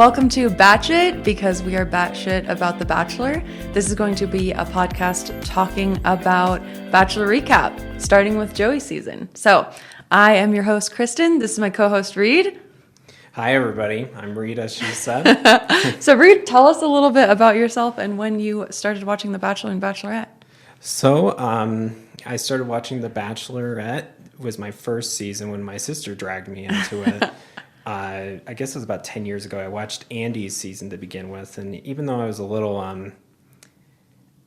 welcome to Bach It, because we are batshit about The Bachelor. This is going to be a podcast talking about Bachelor recap, starting with Joey's season. So, I am your host, Kristin. This is my co-host, Reid. Hi, everybody. I'm Reid, as she said. So, Reid, tell us a little bit about yourself and when you started watching The Bachelor and Bachelorette. So, I started watching The Bachelorette. It was my first season when my sister dragged me into it. I guess it was about 10 years ago. I watched Andy's season to begin with, and even though I was a little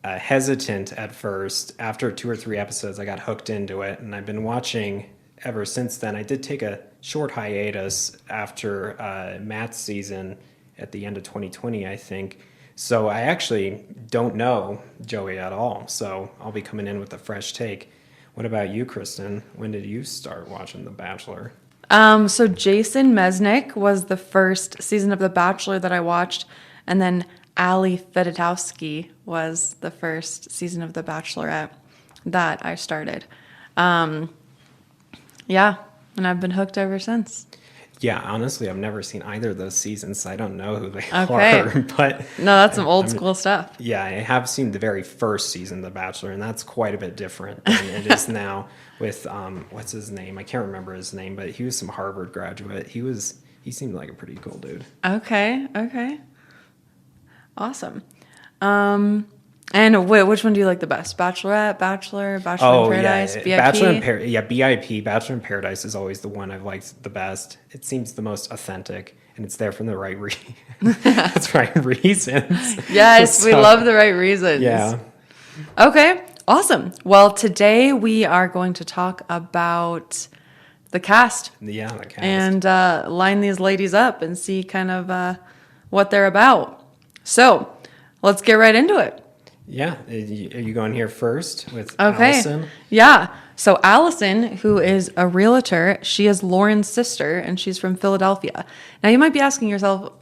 hesitant at first, after 2 or 3 episodes, I got hooked into it, and I've been watching ever since then. I did take a short hiatus after Matt's season at the end of 2020, I think. So I actually don't know Joey at all, so I'll be coming in with a fresh take. What about you, Kristin? When did you start watching The Bachelor? So Jason Mesnick was the first season of The Bachelor that I watched, and then Ali Fedotowsky was the first season of The Bachelorette that I started. Yeah, and I've been hooked ever since. Yeah, honestly, I've never seen either of those seasons, so I don't know who they Okay. are. But No, that's some old school stuff. yeah, I have seen the very first season of The Bachelor, and that's quite a bit different than it is now with, what's his name? I can't remember his name, but he was some Harvard graduate. He seemed like a pretty cool dude. Okay. Awesome. And which one do you like the best? Bachelorette, Bachelor in Paradise, BIP? Bachelor in Paradise is always the one I've liked the best. It seems the most authentic, and it's there for the right reasons. Yes, we love the right reasons. Yeah. Okay, awesome. Well, today we are going to talk about the cast. Yeah, the cast. And line these ladies up and see kind of what they're about. So, let's get right into it. Yeah. Are you going here first with Okay. Allison? Yeah. So Allison, who is a realtor, she is Lauren's sister, and she's from Philadelphia. Now, you might be asking yourself,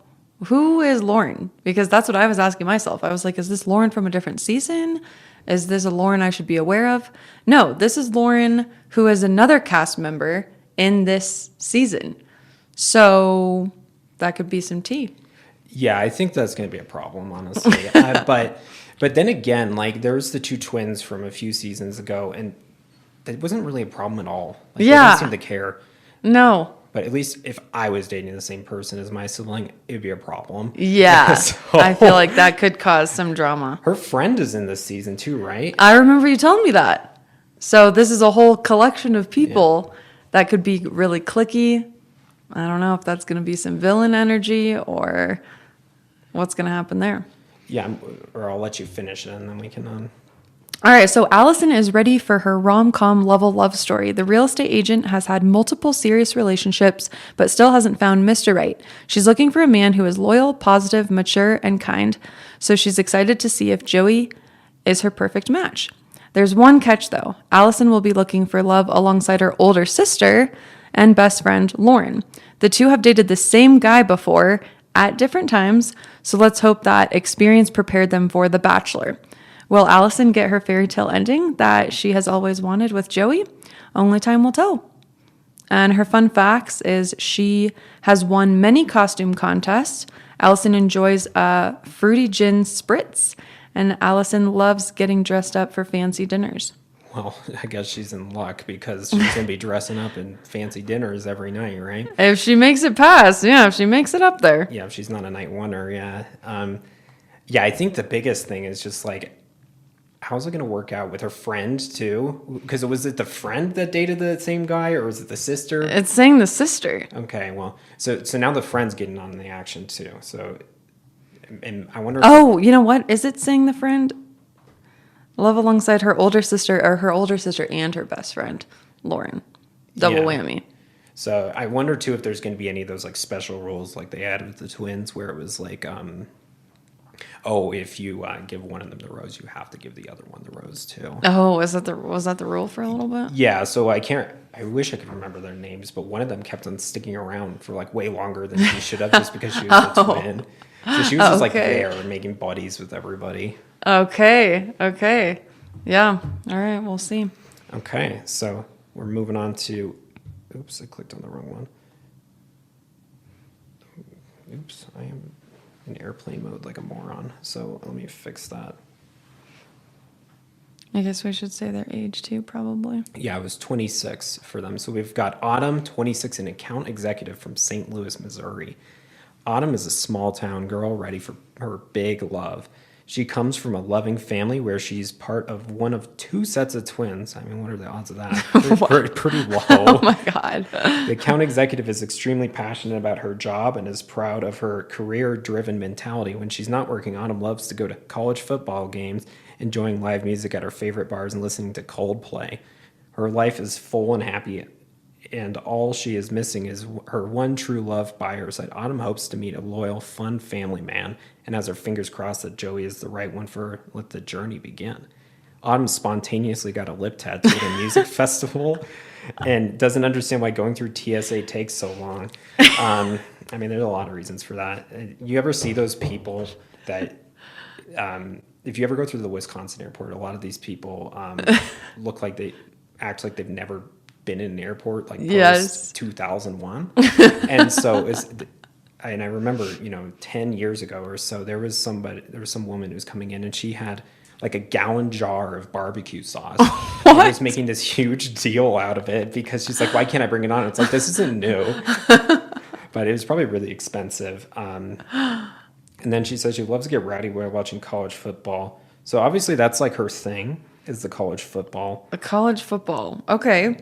who is Lauren? Because that's what I was asking myself. I was like, is this Lauren from a different season? Is this a Lauren I should be aware of? No, this is Lauren, who is another cast member in this season. So that could be some tea. Yeah, I think that's going to be a problem, honestly. But then again, like, there was the 2 twins from a few seasons ago, and that wasn't really a problem at all. Like, They didn't seem to care. No. But at least if I was dating the same person as my sibling, it would be a problem. Yeah. So, I feel like that could cause some drama. her friend is in this season too, right? I remember you telling me that. So this is a whole collection of people that could be really cliquey. I don't know if that's going to be some villain energy or what's going to happen there. Yeah, or I'll let you finish it and then we can... All right, so Allison is ready for her rom-com level love story. The real estate agent has had multiple serious relationships, but still hasn't found Mr. Right. She's looking for a man who is loyal, positive, mature, and kind. So she's excited to see if Joey is her perfect match. There's one catch, though. Allison will be looking for love alongside her older sister and best friend, Lauren. The two have dated the same guy before at different times, so let's hope that experience prepared them for The Bachelor. Will Allison get her fairy tale ending that she has always wanted with Joey? Only time will tell. And her fun facts is she has won many costume contests. Allison enjoys a fruity gin spritz, and Allison loves getting dressed up for fancy dinners. Well, I guess she's in luck because she's going to be dressing up in fancy dinners every night, right? If she makes it past, if she makes it up there. Yeah, if she's not a night wonder, yeah. I think the biggest thing is just like, how's it going to work out with her friend too? Because was it the friend that dated the same guy, or was it the sister? It's saying the sister. Okay, well, so now the friend's getting on the action too. So, and I wonder. Oh, you know what? Is it saying the friend? Love alongside her older sister, or her older sister and her best friend, Lauren. Double whammy. So I wonder too if there's going to be any of those like special rules like they had with the twins, where it was like, if you give one of them the rose, you have to give the other one the rose too. Oh, was that the rule for a little bit? Yeah, so I wish I could remember their names, but one of them kept on sticking around for like way longer than she should have, just because she was a twin. So she was just like there making buddies with everybody. Okay. Yeah. All right, we'll see. Okay, so we're moving on to... Oops, I clicked on the wrong one. Oops, I am in airplane mode like a moron. So let me fix that. I guess we should say their age too, probably. Yeah, it was 26 for them. So we've got Autumn, 26, an account executive from St. Louis, Missouri. Autumn is a small town girl ready for her big love. She comes from a loving family where she's part of one of 2 sets of twins. I mean, what are the odds of that? Pretty low. Oh my God. The account executive is extremely passionate about her job and is proud of her career-driven mentality. When she's not working, Autumn loves to go to college football games, enjoying live music at her favorite bars and listening to Coldplay. Her life is full and happy, and all she is missing is her one true love by her side. Autumn hopes to meet a loyal, fun family man and has her fingers crossed that Joey is the right one for her. Let the journey begin. Autumn spontaneously got a lip tattoo at a music festival and doesn't understand why going through TSA takes so long. I mean, there's a lot of reasons for that. You ever see those people that, if you ever go through the Wisconsin airport, a lot of these people look like they act like they've never been in an airport like post 2001. And so and I remember, 10 years ago or so, there was some woman who was coming in and she had like a gallon jar of barbecue sauce. And I was making this huge deal out of it because she's like, why can't I bring it on? It's like, this isn't new. But it was probably really expensive. And then she says she loves to get rowdy while watching college football. So obviously that's like her thing, is the college football. The college football. Okay.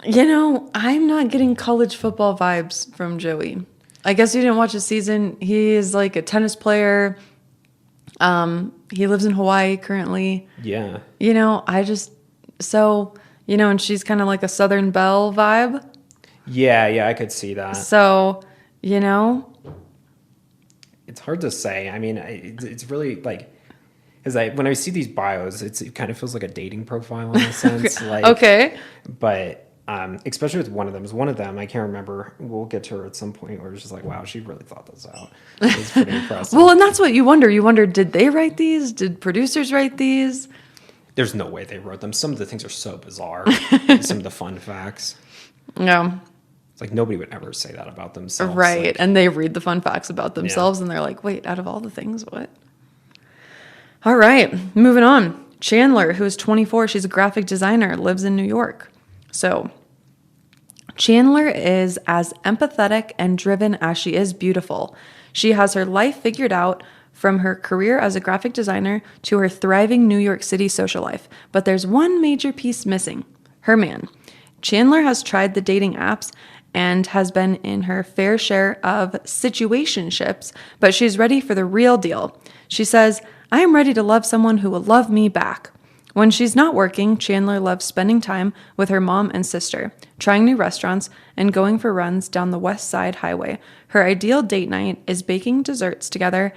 Yeah. I'm not getting college football vibes from Joey. I guess you didn't watch his season. He is like a tennis player. He lives in Hawaii currently. Yeah. And she's kind of like a Southern Belle vibe. Yeah, I could see that. So, It's hard to say. I mean, it's really like, because when I see these bios, it kind of feels like a dating profile in a sense. Okay. But especially with one of them, I can't remember. We'll get to her at some point where it's just like, wow, she really thought this out. It's pretty impressive. Well, and that's what you wonder. You wonder, did they write these? Did producers write these? There's no way they wrote them. Some of the things are so bizarre. Some of the fun facts. No. It's like nobody would ever say that about themselves. Right. Like, And they read the fun facts about themselves and they're like, wait, out of all the things, what? All right. Moving on. Chandler, who is 24, she's a graphic designer, lives in New York. So Chandler is as empathetic and driven as she is beautiful. She has her life figured out, from her career as a graphic designer to her thriving New York City social life. But there's one major piece missing: her man. Chandler has tried the dating apps and has been in her fair share of situationships, but she's ready for the real deal. She says, I am ready to love someone who will love me back. When she's not working, Chandler loves spending time with her mom and sister, trying new restaurants, and going for runs down the West Side Highway. Her ideal date night is baking desserts together,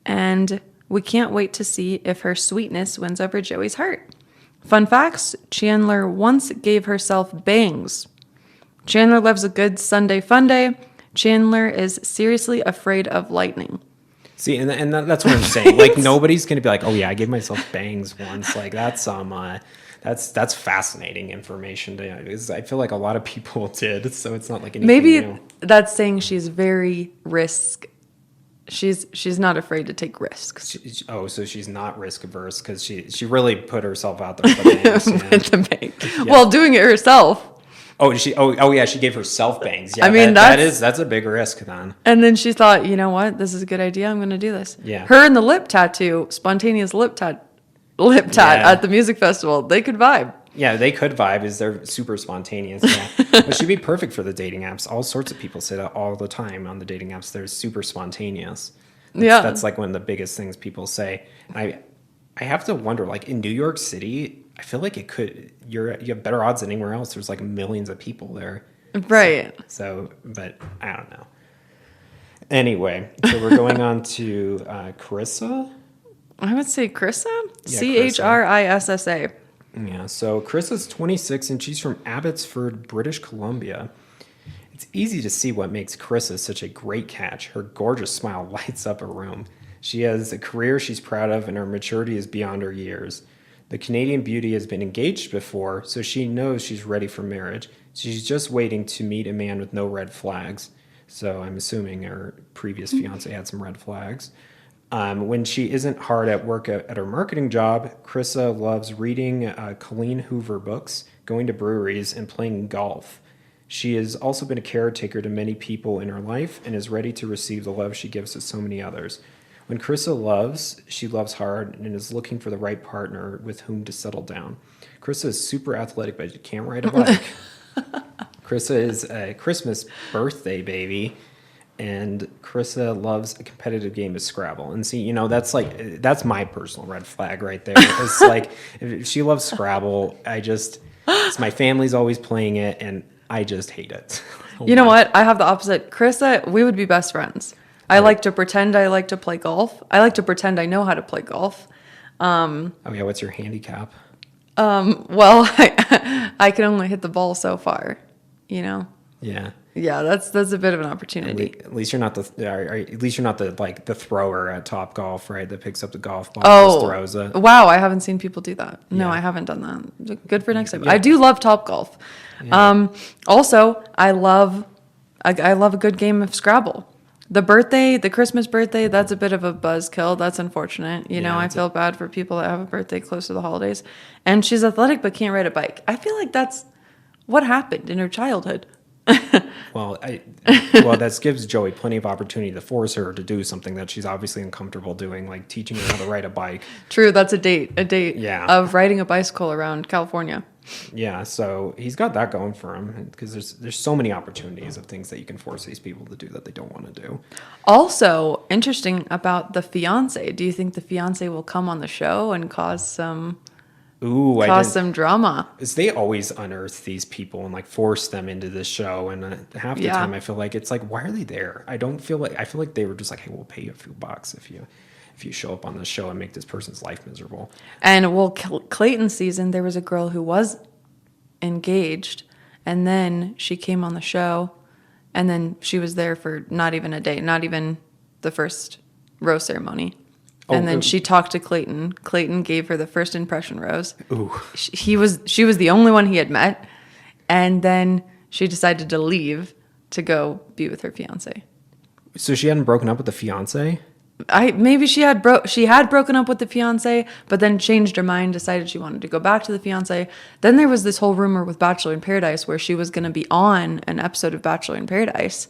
and we can't wait to see if her sweetness wins over Joey's heart. Fun facts: Chandler once gave herself bangs. Chandler loves a good Sunday fun day. Chandler is seriously afraid of lightning. See, and that's what I'm saying. Like, nobody's gonna be like, "Oh yeah, I gave myself bangs once." Like, that's fascinating information to know, because I feel like a lot of people did. So it's not like anything Maybe new. That's saying she's very risk. She's not afraid to take risks. So she's not risk averse because she really put herself out there with the bangs. With the bang. Yeah. Well, doing it herself. Oh, she gave herself bangs. Yeah, I mean, that's a big risk then. And then she thought, you know what, this is a good idea. I'm going to do this. Yeah. Her and the lip tattoo, spontaneous lip tat at the music festival. They could vibe. Yeah, they could vibe, as they're super spontaneous. Yeah. But she'd be perfect for the dating apps. All sorts of people say that all the time on the dating apps. They're super spontaneous. That's like one of the biggest things people say. And I have to wonder, like, in New York City, I feel like you have better odds than anywhere else. There's like millions of people there. Right. So but I don't know. Anyway, so we're going on to Carissa. I would say Krissa? Yeah, Chrissa. Yeah, so Carissa's 26 and she's from Abbotsford, British Columbia. It's easy to see what makes Carissa such a great catch. Her gorgeous smile lights up a room. She has a career she's proud of and her maturity is beyond her years. The Canadian beauty has been engaged before, so she knows she's ready for marriage. She's just waiting to meet a man with no red flags. So I'm assuming her previous fiance had some red flags. When she isn't hard at work at her marketing job, Krista loves reading Colleen Hoover books, going to breweries, and playing golf. She has also been a caretaker to many people in her life and is ready to receive the love she gives to so many others. When Krista loves, she loves hard and is looking for the right partner with whom to settle down. Krista is super athletic, but she can't ride a bike. Krista is a Christmas birthday baby, and Krista loves a competitive game of Scrabble. And see, that's my personal red flag right there. It's like, if she loves Scrabble, it's my family's always playing it, and I just hate it. You know what? I have the opposite. Krista, we would be best friends. I like to pretend I like to play golf. I like to pretend I know how to play golf. Oh yeah, what's your handicap? Well, I can only hit the ball so far, Yeah. Yeah, that's a bit of an opportunity. At least you're not the thrower at Top Golf, right? That picks up the golf ball and just throws it. Wow, I haven't seen people do that. No, Yeah. I haven't done that. Good for next time. Yeah. I do love Top Golf. Yeah. Also, I love a good game of Scrabble. The Christmas birthday, that's a bit of a buzzkill. That's unfortunate. You know, I feel bad for people that have a birthday close to the holidays. And she's athletic but can't ride a bike. I feel like that's what happened in her childhood. Well, that gives Joey plenty of opportunity to force her to do something that she's obviously uncomfortable doing, like teaching her how to ride a bike. True, that's a date Yeah. of riding a bicycle around California. Yeah, so he's got that going for him because there's so many opportunities of things that you can force these people to do that they don't want to do. Also, interesting about the fiance. Do you think the fiance will come on the show and cause some drama? Is they always unearth these people and like force them into this show, and half the time I feel like it's like, why are they there? I feel like they were just like, hey, we'll pay you a few bucks if you show up on this show and make this person's life miserable. And well, Clayton's season, there was a girl who was engaged, and then she came on the show, and then she was there for not even a day, not even the first rose ceremony. And then she talked to Clayton. Clayton gave her the first impression rose. Ooh. She was the only one he had met, and then she decided to leave to go be with her fiance. So she hadn't broken up with the fiance? Maybe she had broken up with the fiance, but then changed her mind, decided she wanted to go back to the fiance. Then there was this whole rumor with Bachelor in Paradise where she was going to be on an episode of Bachelor in Paradise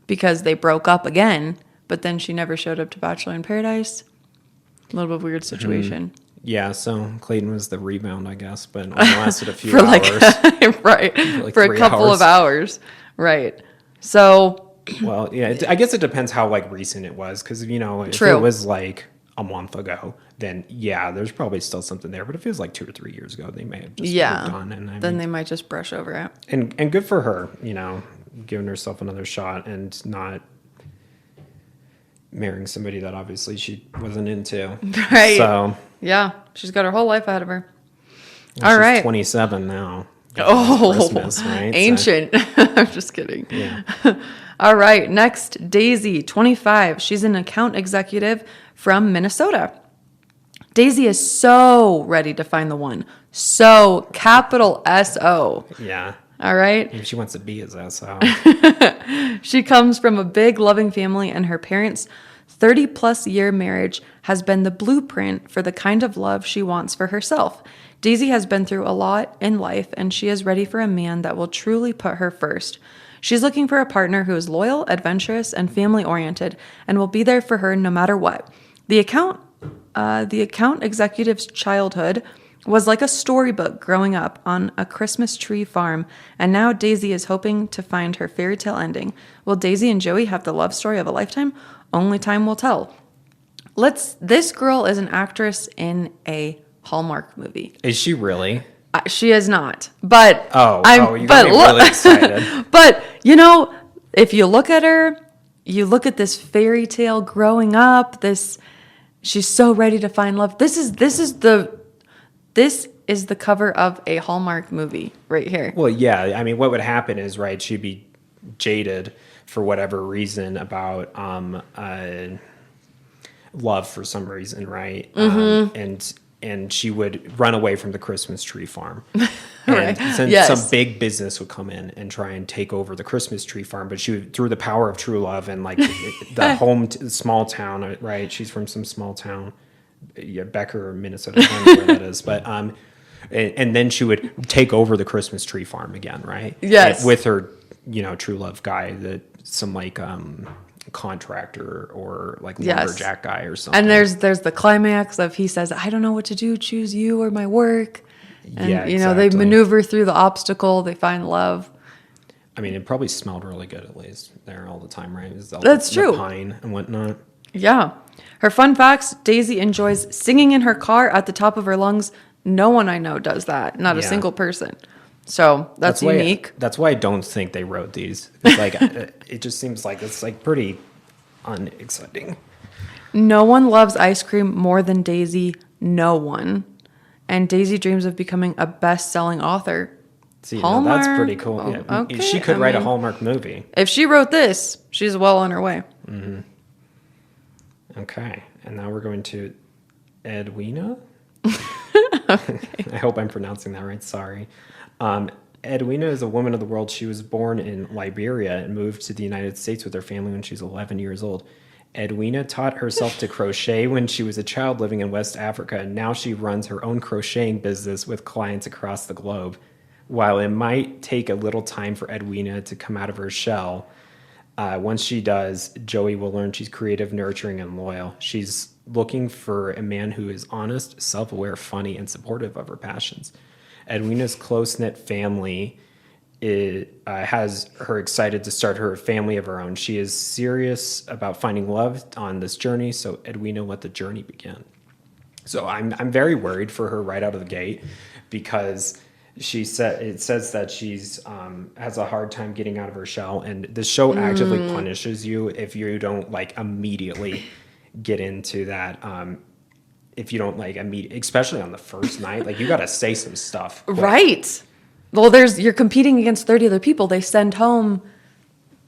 because they broke up again, but then she never showed up to Bachelor in Paradise. A little bit weird situation. Yeah, so Clayton was the rebound, I guess, but it only lasted a few for hours. Right, for a couple of hours. Right. So... Well, yeah, I guess it depends how like recent it was, because if True. it was like a month ago, then yeah, there's probably still something there. But if it was like 2 or 3 years ago, they may have just moved on. And then they might just brush over it. And good for her, giving herself another shot and not marrying somebody that obviously she wasn't into. Right. So yeah, she's got her whole life ahead of her. All right. She's 27 now. Oh, Christmas, right? Ancient. So, I'm just kidding. Yeah. All right. Next, Daisy, 25. She's an account executive from Minnesota. Daisy is so ready to find the one. So, capital S-O. Yeah. All right. Maybe she wants to be his SO. She comes from a big, loving family, and her parents' 30-plus year marriage has been the blueprint for the kind of love she wants for herself. Daisy has been through a lot in life, and she is ready for a man that will truly put her first. She's looking for a partner who is loyal, adventurous, and family-oriented, and will be there for her no matter what. The account executive's childhood was like a storybook growing up on a Christmas tree farm, and now Daisy is hoping to find her fairy tale ending. Will Daisy and Joey have the love story of a lifetime? Only time will tell. This girl is an actress in a Hallmark movie. Is she really? She is not, but you got me really excited. But if you look at her, you look at this fairy tale growing up. She's so ready to find love. This is the cover of a Hallmark movie right here. Well, yeah. I mean, what would happen is, right, she'd be jaded for whatever reason about love for some reason, right? Mm-hmm. And and she would run away from the Christmas tree farm. Right. And then Yes. some big business would come in and try and take over the Christmas tree farm, but she would, through the power of true love and like the small town, right? She's from some small town, yeah, Becker, Minnesota, I don't know where that is, but and then she would take over the Christmas tree farm again, right? Yes. And with her, true love guy, some like contractor or like Yes. lumberjack guy or something. And there's the climax of he says, I don't know what to do, choose you or my work. And, Yeah, they exactly. maneuver through the obstacle. They find love. I mean, it probably smelled really good at least there all the time, right? It was That's the true. pine and whatnot. Yeah. Her fun facts, Daisy enjoys singing in her car at the top of her lungs. No one I know does that. Not a Yeah. single person. So that's unique. That's why I don't think they wrote these. It's like it just seems like it's like pretty unexciting. No one loves ice cream more than Daisy. No one. And Daisy dreams of becoming a best-selling author. See, Hallmark. that's pretty cool. Oh, Yeah. okay, She could I write a mean- Hallmark movie. If she wrote this, she's well on her way. Okay, and now we're going to Edwina. I hope I'm pronouncing that right. Sorry. Edwina is a woman of the world. She was born in Liberia and moved to the United States with her family when she was 11 years old. Edwina taught herself to crochet when she was a child living in West Africa, and now she runs her own crocheting business with clients across the globe. While it might take a little time for Edwina to come out of her shell, once she does, Joey will learn she's creative, nurturing, and loyal. She's looking for a man who is honest, self-aware, funny, and supportive of her passions. Edwina's close-knit family has her excited to start her family of her own. She is serious about finding love on this journey, so Edwina, let the journey begin. So I'm very worried for her right out of the gate because it says that she's has a hard time getting out of her shell, and the show actively punishes you if you don't like immediately get into that. If you don't like especially on the first night, like you got to say some stuff. quick. Right. Well, you're competing against 30 other people. They send home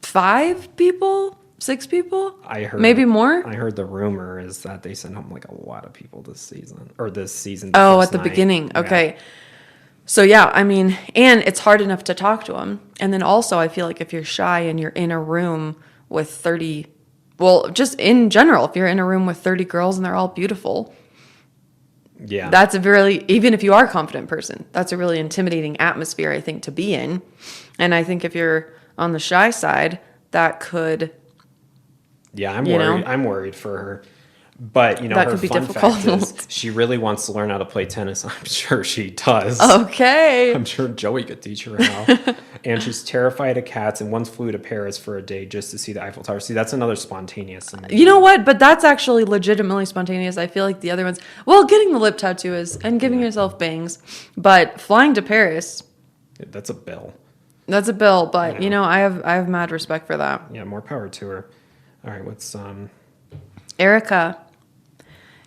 5 people, 6 people. I heard maybe more. I heard the rumor is that they sent home like a lot of people this season. Oh, first at the night. beginning. Yeah. Okay. So yeah, I mean, and it's hard enough to talk to them. And then also I feel like if you're shy and you're in a room with 30, well, just in general, if you're in a room with 30 girls and they're all beautiful, Yeah. that's a really, even if you are a confident person, that's a really intimidating atmosphere, I think, to be in. And I think if you're on the shy side, that could, Yeah, I'm you worried. know? I'm worried for her. But, That her could be fun difficult. fact is she really wants to learn how to play tennis. I'm sure she does. okay. I'm sure Joey could teach her how. And she's terrified of cats and once flew to Paris for a day just to see the Eiffel Tower. See, that's another spontaneous. You know what? But that's actually legitimately spontaneous. I feel like the other ones, well, getting the lip tattoo is, and giving yourself bangs, but flying to Paris, That's a bill. that's a bill. But Yeah. I have mad respect for that. Yeah, more power to her. All right, what's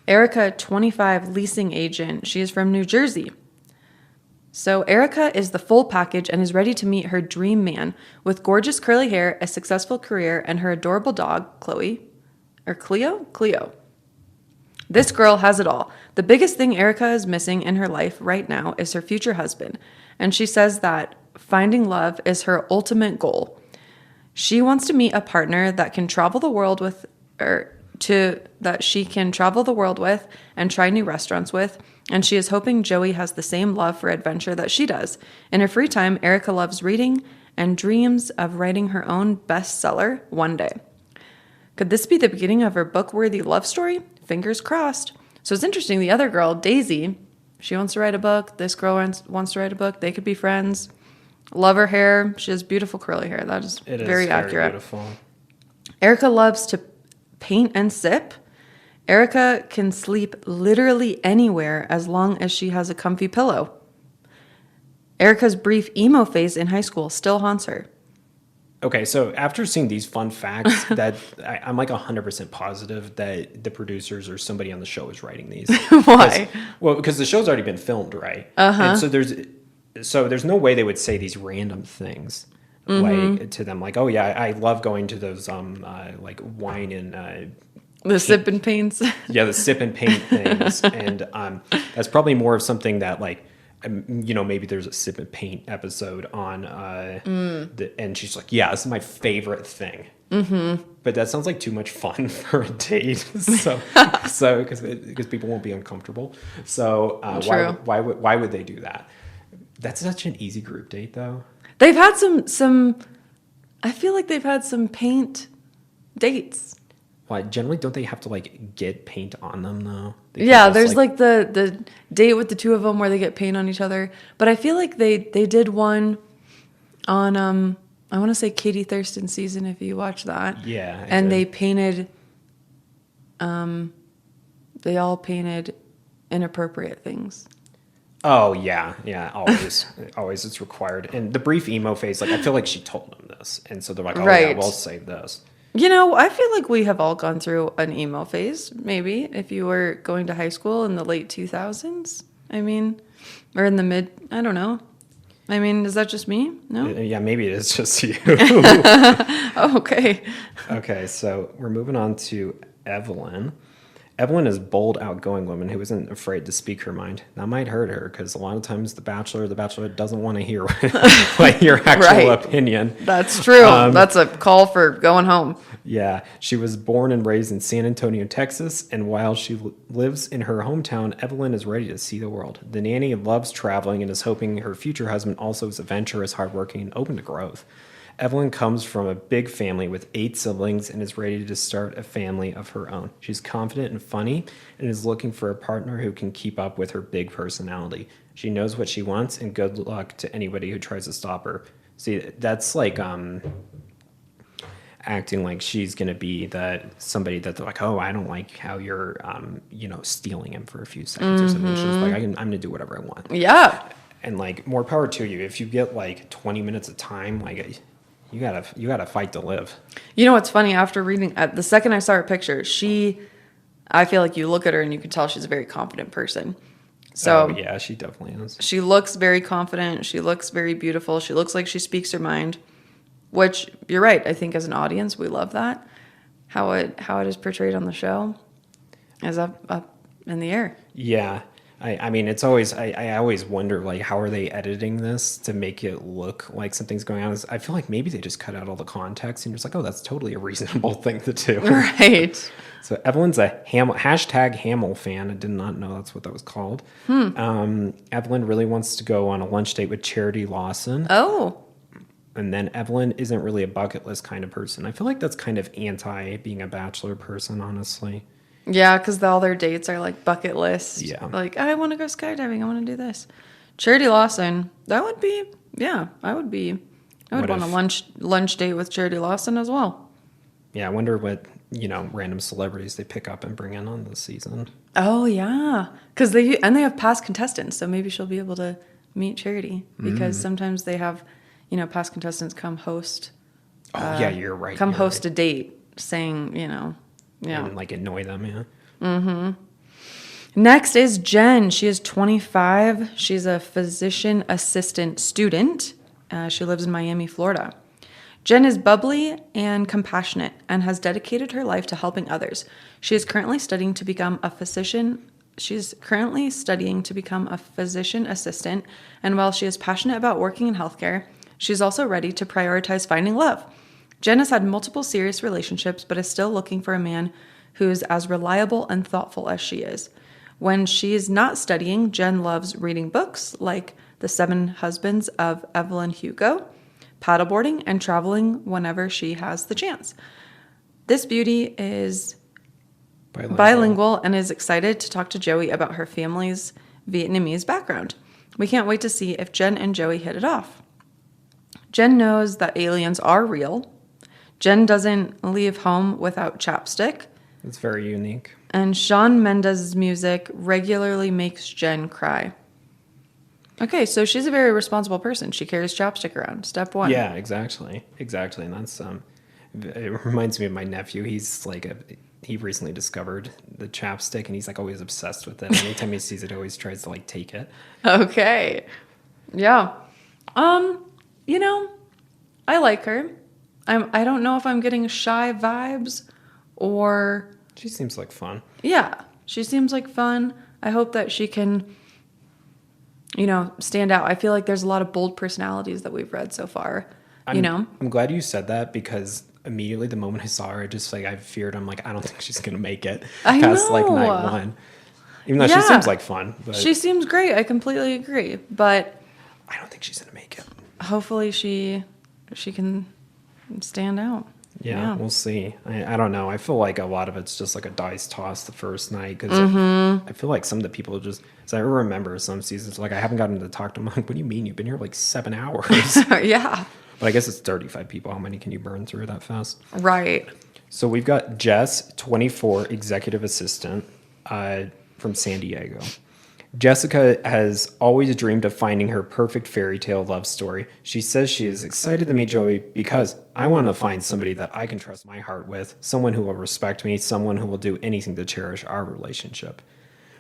Erica, 25, leasing agent. She is from New Jersey. So Erica is the full package and is ready to meet her dream man with gorgeous curly hair, a successful career, and her adorable dog, Cleo. This girl has it all. The biggest thing Erica is missing in her life right now is her future husband. And she says that finding love is her ultimate goal. She wants to meet a partner that can travel the world with, that she can travel the world with and try new restaurants with. And she is hoping Joey has the same love for adventure that she does. In her free time, Erica loves reading and dreams of writing her own bestseller one day. Could this be the beginning of her book-worthy love story? Fingers crossed. So it's interesting. The other girl, Daisy, she wants to write a book. This girl wants to write a book. They could be friends. Love her hair. She has beautiful curly hair. That is very accurate. Beautiful. Erica loves to paint and sip. Erica can sleep literally anywhere as long as she has a comfy pillow. Erica's brief emo phase in high school still haunts her. Okay, so after seeing these fun facts, that I'm like 100% positive that the producers or somebody on the show is writing these. Why? Because the show's already been filmed, right? And so there's no way they would say these random things like to them, like, oh yeah, I love going to those like wine and The sip and paints. Yeah, the sip and paint things. And that's probably more of something that like, maybe there's a sip and paint episode on, and she's like, yeah, this is my favorite thing. Mm-hmm. But that sounds like too much fun for a date. So because people won't be uncomfortable. So why would they do that? That's such an easy group date, though. They've had some. I feel like they've had some paint dates. Well, generally, don't they have to like get paint on them though? Yeah, there's like the date with the two of them where they get paint on each other. But I feel like they did one on I want to say Katie Thurston's season, if you watch that. Yeah. And they painted they all painted inappropriate things. Oh yeah, always it's required. And the brief emo phase, like I feel like she told them this, and so they're like, oh yeah, we'll save this. I feel like we have all gone through an emo phase, maybe, if you were going to high school in the late 2000s. I mean, or in the mid, I don't know. I mean, is that just me? No? Yeah, maybe it is just you. Oh, okay. Okay, so we're moving on to Evelyn. Evelyn is a bold, outgoing woman who isn't afraid to speak her mind. That might hurt her because a lot of times the Bachelor doesn't want to hear like your actual opinion. That's true. That's a call for going home. Yeah. She was born and raised in San Antonio, Texas, and while she lives in her hometown, Evelyn is ready to see the world. The nanny loves traveling and is hoping her future husband also is adventurous, hardworking, and open to growth. Evelyn comes from a big family with 8 siblings and is ready to start a family of her own. She's confident and funny and is looking for a partner who can keep up with her big personality. She knows what she wants, and good luck to anybody who tries to stop her. See, that's like acting like she's going to be somebody that they're like, oh, I don't like how you're, stealing him for a few seconds or something. She's like, I'm going to do whatever I want. Yeah. And like, more power to you. If you get like 20 minutes of time, like you gotta fight to live. You know what's funny? After reading, the second I saw her picture, I feel like you look at her and you can tell she's a very confident person. So yeah, she definitely is. She looks very confident. She looks very beautiful. She looks like she speaks her mind, which you're right. I think as an audience, we love that. How it is portrayed on the show is up in the air. Yeah. I mean, it's always, I always wonder, like, how are they editing this to make it look like something's going on? I feel like maybe they just cut out all the context and you're just like, oh, that's totally a reasonable thing to do. Right. So Evelyn's a #Hamill fan. I did not know that's what that was called. Evelyn really wants to go on a lunch date with Charity Lawson. Oh. And then Evelyn isn't really a bucket list kind of person. I feel like that's kind of anti being a Bachelor person, honestly. Yeah, because all their dates are like bucket list. Yeah. Like, I want to go skydiving. I want to do this. Charity Lawson, that would be, yeah, I would want a lunch date with Charity Lawson as well. Yeah, I wonder what, random celebrities they pick up and bring in on this season. Oh, yeah. Because they have past contestants, so maybe she'll be able to meet Charity. Because sometimes they have, past contestants come host. Oh, yeah, you're right. Come host a date saying, yeah. And like annoy them, yeah. Mm-hmm. Next is Jen. She is 25. She's a physician assistant student. She lives in Miami, Florida. Jen is bubbly and compassionate and has dedicated her life to helping others. She is currently studying to become a physician. She's currently studying to become a physician assistant. And while she is passionate about working in healthcare, she's also ready to prioritize finding love. Jen has had multiple serious relationships, but is still looking for a man who is as reliable and thoughtful as she is. When she's not studying, Jen loves reading books like The 7 Husbands of Evelyn Hugo, paddleboarding, and traveling whenever she has the chance. This beauty is bilingual and is excited to talk to Joey about her family's Vietnamese background. We can't wait to see if Jen and Joey hit it off. Jen knows that aliens are real. Jen doesn't leave home without chapstick. It's very unique. And Shawn Mendes' music regularly makes Jen cry. Okay, so she's a very responsible person. She carries chapstick around. Step 1. Yeah, exactly. And that's it reminds me of my nephew. He's like he recently discovered the chapstick and he's like always obsessed with it. Anytime he sees it, he always tries to like take it. Okay. Yeah. I like her. I don't know if I'm getting shy vibes or She seems like fun. Yeah, she seems like fun. I hope that she can, stand out. I feel like there's a lot of bold personalities that we've read so far, I'm glad you said that because immediately the moment I saw her, I feared, I'm like, I don't think she's going to make it I past know. like night one. Even though she seems like fun. But she seems great. I completely agree. But I don't think she's going to make it. hopefully she can stand out. Yeah, we'll see. I don't know. I feel like a lot of it's just like a dice toss the first night because I feel like some of the people just. So I remember some seasons like I haven't gotten to talk to them. Like, what do you mean you've been here like 7 hours? Yeah. But I guess it's 35 people. How many can you burn through that fast? Right. So we've got Jess, 24, executive assistant from San Diego. Jessica has always dreamed of finding her perfect fairy tale love story. She says she is excited to meet Joey because I want to find somebody that I can trust my heart with, someone who will respect me, someone who will do anything to cherish our relationship.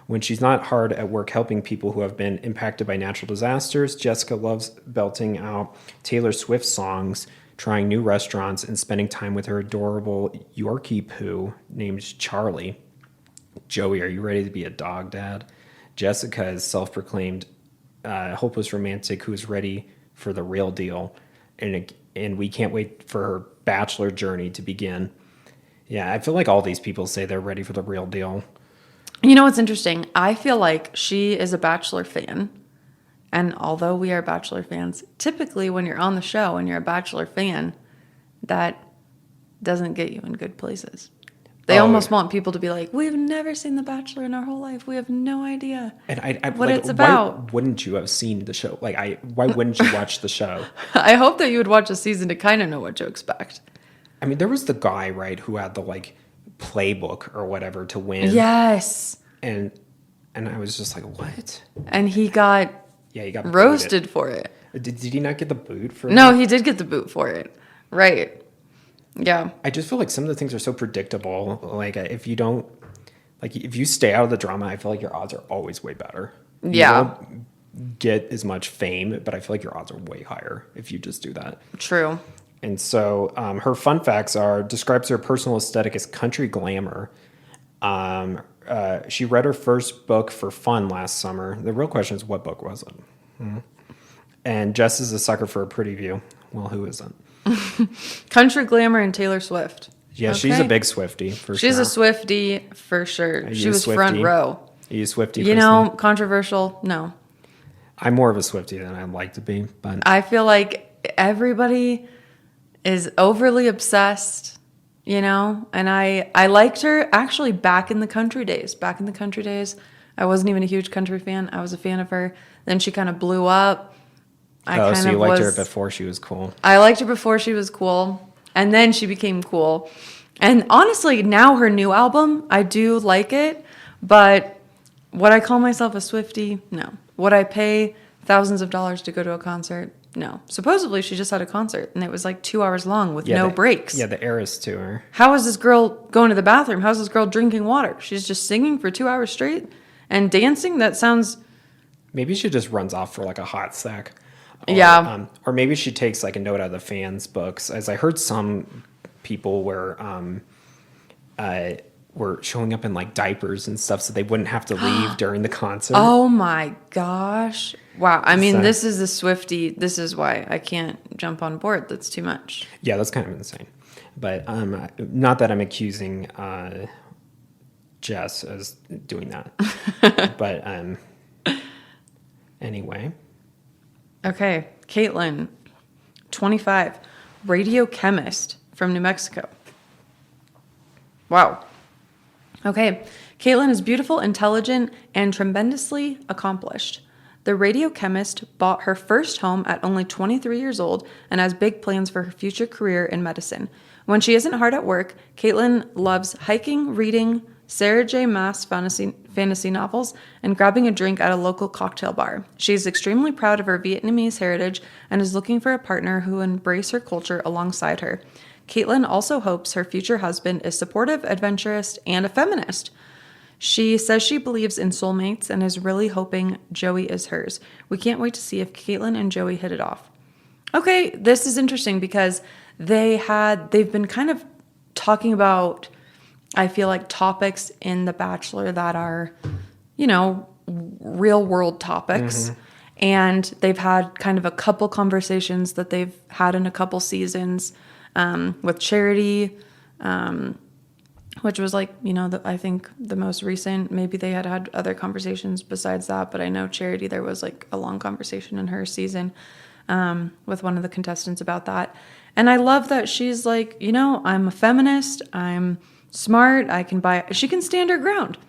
When she's not hard at work helping people who have been impacted by natural disasters, Jessica loves belting out Taylor Swift songs, trying new restaurants, and spending time with her adorable Yorkie poo named Charlie. Joey, are you ready to be a dog dad? Jessica is self-proclaimed hopeless romantic who is ready for the real deal, and we can't wait for her Bachelor journey to begin. Yeah, I feel like all these people say they're ready for the real deal. You know what's interesting? I feel like she is a Bachelor fan. And although we are Bachelor fans, typically when you're on the show and you're a Bachelor fan, that doesn't get you in good places. They almost want people to be like, we've never seen The Bachelor in our whole life. We have no idea what it's about. Why wouldn't you have seen the show? Why wouldn't you watch the show? I hope that you would watch a season to kind of know what to expect. I mean, there was the guy, right, who had the playbook or whatever to win. Yes. And I was just like, what? And he got roasted booted for it. Did he not get the boot for No, that? he did get the boot for it. Right. Yeah. I just feel like some of the things are so predictable. If you stay out of the drama, I feel like your odds are always way better. Yeah. You won't get as much fame, but I feel like your odds are way higher if you just do that. True. And so her fun facts describes her personal aesthetic as country glamour. She read her first book for fun last summer. The real question is, what book was it? Mm-hmm. And Jess is a sucker for a pretty view. Well, who isn't? Country glamour and Taylor Swift. Yeah, okay. She's a big Swiftie for sure. She's a Swiftie for sure. She was front row. Are you a Swiftie? You know, controversial. No. I'm more of a Swiftie than I'd like to be, but I feel like everybody is overly obsessed, and I liked her actually back in the country days. Back in the country days, I wasn't even a huge country fan. I was a fan of her. Then she kind of blew up. So you liked her before she was cool. I liked her before she was cool, and then she became cool. And honestly, now her new album, I do like it, but would I call myself a Swiftie? No. Would I pay thousands of dollars to go to a concert? No. Supposedly, she just had a concert, and it was 2 hours long with no breaks. Yeah, the Eras tour. How is this girl going to the bathroom? How is this girl drinking water? She's just singing for 2 hours straight and dancing? That sounds... Maybe she just runs off for a hot sec. Or maybe she takes a note out of the fans' books. As I heard some people were showing up in diapers and stuff so they wouldn't have to leave during the concert. Oh my gosh. Wow. I mean, this is a Swiftie. This is why I can't jump on board. That's too much. Yeah, that's kind of insane. But not that I'm accusing Jess as doing that. But anyway. Okay. Caitlin, 25, radiochemist from New Mexico. Wow. Okay. Caitlin is beautiful, intelligent, and tremendously accomplished. The radiochemist bought her first home at only 23 years old and has big plans for her future career in medicine. When she isn't hard at work, Caitlin loves hiking, reading Sarah J. Maas fantasy novels, and grabbing a drink at a local cocktail bar. She is extremely proud of her Vietnamese heritage and is looking for a partner who will embrace her culture alongside her. Caitlin also hopes her future husband is supportive, adventurous, and a feminist. She says she believes in soulmates and is really hoping Joey is hers. We can't wait to see if Caitlin and Joey hit it off. Okay, this is interesting because they've been kind of talking about I feel like topics in The Bachelor that are, you know, real world topics. And they've had kind of a couple conversations that they've had in a couple seasons with Charity, which was like, you know, I think the most recent. Maybe they had other conversations besides that, but I know Charity, there was like a long conversation in her season with one of the contestants about that. And I love that she's like, you know, I'm a feminist, I'm smart, she can stand her ground,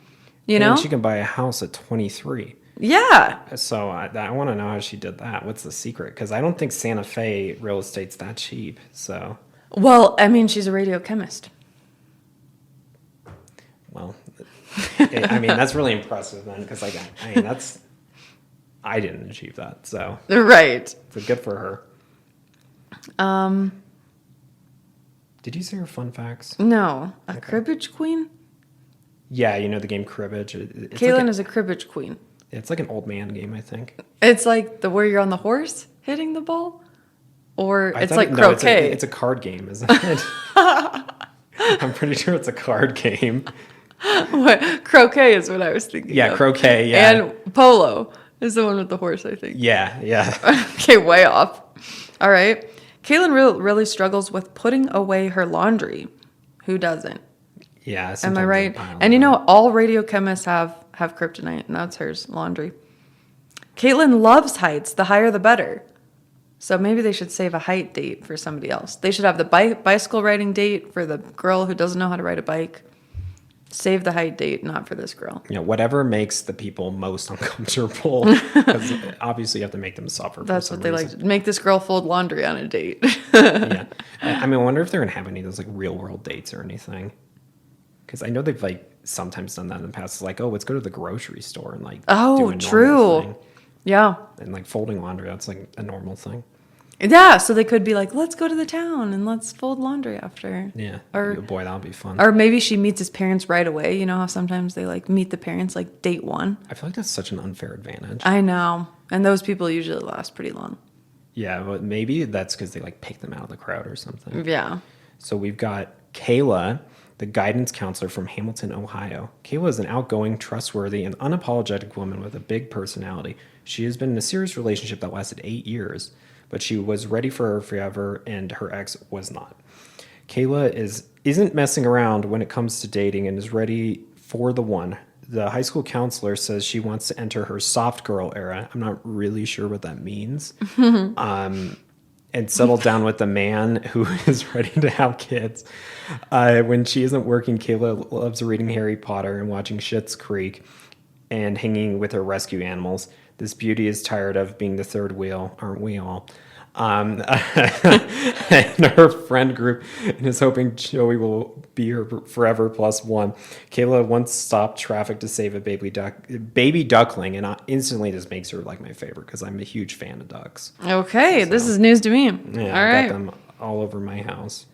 you know? And she can buy a house at 23. Yeah. So I want to know how she did that. What's the secret? Because I don't think Santa Fe real estate's that cheap. So. Well, I mean, she's a radiochemist. Well, I mean, that's really impressive then, because like, I mean, I didn't achieve that, so. Right. So good for her. Did you say her fun facts? No. A cribbage queen? Yeah, you know the game cribbage. Kaylin is a cribbage queen. It's like an old man game, I think. It's like where you're on the horse hitting the ball? Or it's like croquet. It's a card game, isn't it? I'm pretty sure it's a card game. What? Croquet is what I was thinking Yeah, of. croquet, yeah. And polo is the one with the horse, I think. Yeah. Okay, way off. All right. Kaylin really struggles with putting away her laundry. Who doesn't? Yeah. Am I right? And you know, all radiochemists have kryptonite, and that's hers, laundry. Caitlin loves heights. The higher, the better. So maybe they should save a height date for somebody else. They should have the bicycle riding date for the girl who doesn't know how to ride a bike. Save the height date, not for this girl. You know, whatever makes the people most uncomfortable. Because obviously you have to make them suffer. That's what they like. Make this girl fold laundry on a date. Yeah. I mean, I wonder if they're going to have any of those like real world dates or anything. Because I know they've like sometimes done that in the past. It's like, oh, let's go to the grocery store and like do a normal thing. Yeah. And like folding laundry, that's like a normal thing. Yeah, so they could be like, let's go to the town and let's fold laundry after. Yeah. Or boy, that'll be fun. Or maybe she meets his parents right away. You know how sometimes they like meet the parents like date one. I feel like that's such an unfair advantage. I know. And those people usually last pretty long. Yeah, but maybe that's because they like pick them out of the crowd or something. Yeah. So we've got Kayla, the guidance counselor from Hamilton, Ohio. Kayla is an outgoing, trustworthy, and unapologetic woman with a big personality. She has been in a serious relationship that lasted 8 years, but she was ready for her forever, and her ex was not. Kayla isn't messing around when it comes to dating and is ready for the one. The high school counselor says she wants to enter her soft girl era. I'm not really sure what that means. And settle down with a man who is ready to have kids. When she isn't working, Kayla loves reading Harry Potter and watching Schitt's Creek and hanging with her rescue animals. This beauty is tired of being the third wheel, aren't we all? And her friend group and is hoping Joey will be her forever plus one. Kayla once stopped traffic to save a baby duckling, and instantly this makes her like my favorite because I'm a huge fan of ducks. Okay, so, this is news to me. Yeah, all right. I got them all over my house.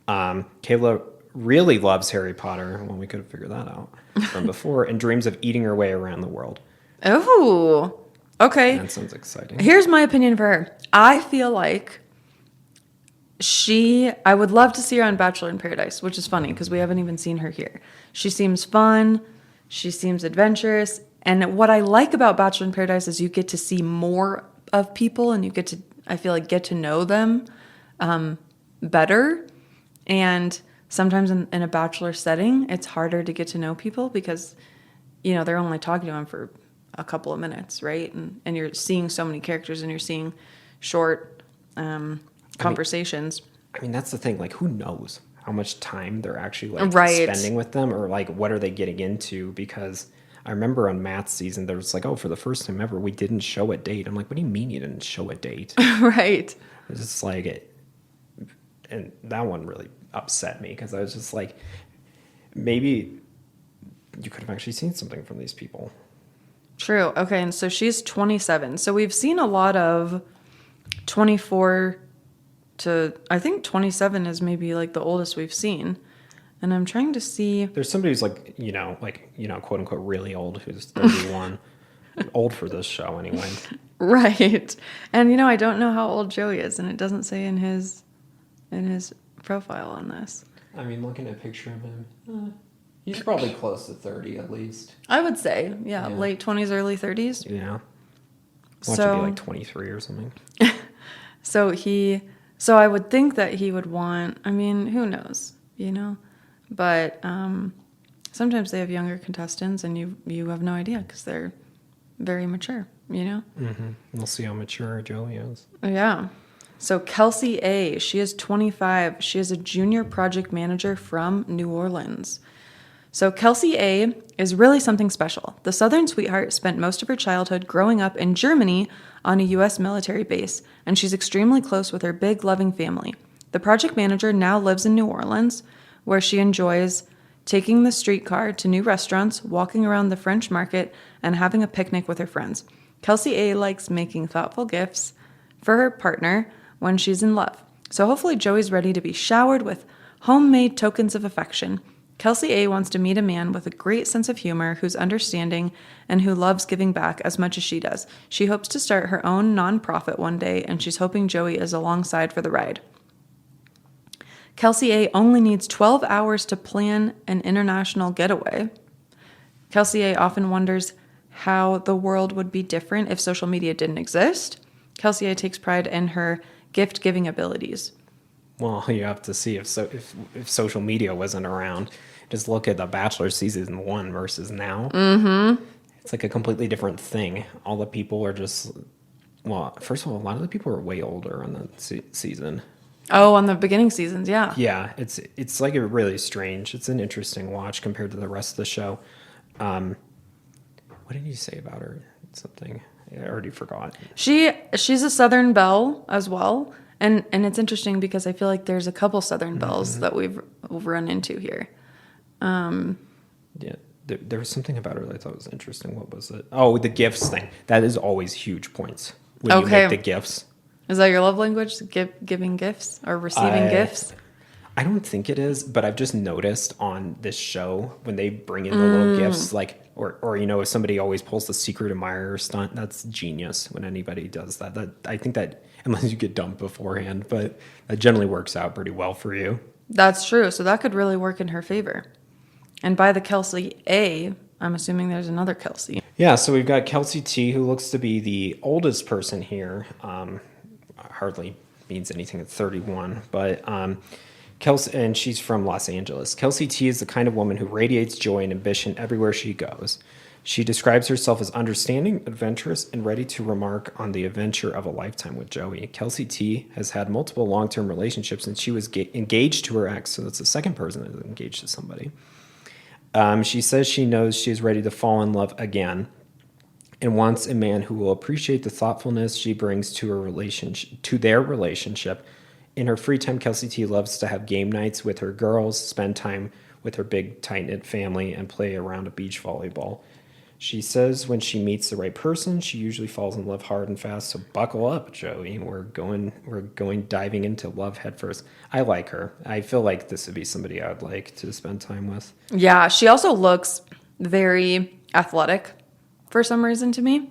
Kayla really loves Harry Potter, when we could have figured that out from before, and dreams of eating her way around the world. Oh, okay. That sounds exciting. Here's my opinion for her. I feel like I would love to see her on Bachelor in Paradise, which is funny because we haven't even seen her here. She seems fun. She seems adventurous. And what I like about Bachelor in Paradise is you get to see more of people and you get to, I feel like, get to know them better. And sometimes in a Bachelor setting, it's harder to get to know people because, you know, they're only talking to them for a couple of minutes, right? And you're seeing so many characters and you're seeing short conversations. I mean, that's the thing. Like, who knows how much time they're actually like spending with them, or like what are they getting into? Because I remember on Matt's season, there was like, oh, for the first time ever, we didn't show a date. I'm like, what do you mean you didn't show a date? Right. It's just like and that one really upset me because I was just like, maybe you could have actually seen something from these people. True. Okay, and so she's 27. So we've seen a lot of 24 to, I think 27 is maybe like the oldest we've seen. And I'm trying to see. There's somebody who's like, quote unquote, really old, who's 31. Old for this show anyway. Right. And, I don't know how old Joey is, and it doesn't say in his profile on this. I mean, looking at a picture of him, He's probably close to 30 at least. I would say, yeah. Late 20s, early 30s. Yeah. Watch it be like 23 or something. So I would think that he would want, I mean, who knows, But sometimes they have younger contestants and you have no idea because they're very mature, Mm-hmm. We'll see how mature Joey is. Yeah. So Kelsey A., she is 25. She is a junior project manager from New Orleans. So Kelsey A. is really something special. The Southern sweetheart spent most of her childhood growing up in Germany on a U.S. military base, and she's extremely close with her big, loving family. The project manager now lives in New Orleans, where she enjoys taking the streetcar to new restaurants, walking around the French market, and having a picnic with her friends. Kelsey A. likes making thoughtful gifts for her partner when she's in love. So hopefully Joey's ready to be showered with homemade tokens of affection. Kelsey A. wants to meet a man with a great sense of humor, who's understanding, and who loves giving back as much as she does. She hopes to start her own nonprofit one day, and she's hoping Joey is alongside for the ride. Kelsey A. only needs 12 hours to plan an international getaway. Kelsey A. often wonders how the world would be different if social media didn't exist. Kelsey A. takes pride in her gift-giving abilities. Well, you have to see if social media wasn't around. Just look at the Bachelor season 1 versus now. Mm-hmm. It's like a completely different thing. All the people are just, well, first of all, a lot of the people are way older on the season. Oh, on the beginning seasons, yeah. Yeah, it's like a really strange. It's an interesting watch compared to the rest of the show. What did you say about her? Something I already forgot. She's a Southern belle as well. And it's interesting because I feel like there's a couple Southern belles that we've run into here. Yeah, there was something about her that I thought was interesting. What was it? Oh, the gifts thing. That is always huge points when you make the gifts. Is that your love language, giving gifts or receiving gifts? I don't think it is, but I've just noticed on this show when they bring in the little gifts, like, or if somebody always pulls the secret admirer stunt, that's genius when anybody does that. I think that, unless you get dumped beforehand, but that generally works out pretty well for you. That's true. So that could really work in her favor. And by the Kelsey A., I'm assuming there's another Kelsey. Yeah, so we've got Kelsey T., who looks to be the oldest person here. Hardly means anything at 31, but Kelsey, and she's from Los Angeles. Kelsey T is the kind of woman who radiates joy and ambition everywhere she goes. She describes herself as understanding, adventurous, and ready to remark on the adventure of a lifetime with Joey. Kelsey T has had multiple long-term relationships, and she was engaged to her ex, so that's the second person that is engaged to somebody. She says she knows she is ready to fall in love again and wants a man who will appreciate the thoughtfulness she brings to their relationship. In her free time, Kelsey T loves to have game nights with her girls, spend time with her big, tight-knit family, and play around a beach volleyball. She says when she meets the right person, she usually falls in love hard and fast. So buckle up, Joey. We're diving into love headfirst. I like her. I feel like this would be somebody I would like to spend time with. Yeah, she also looks very athletic for some reason to me.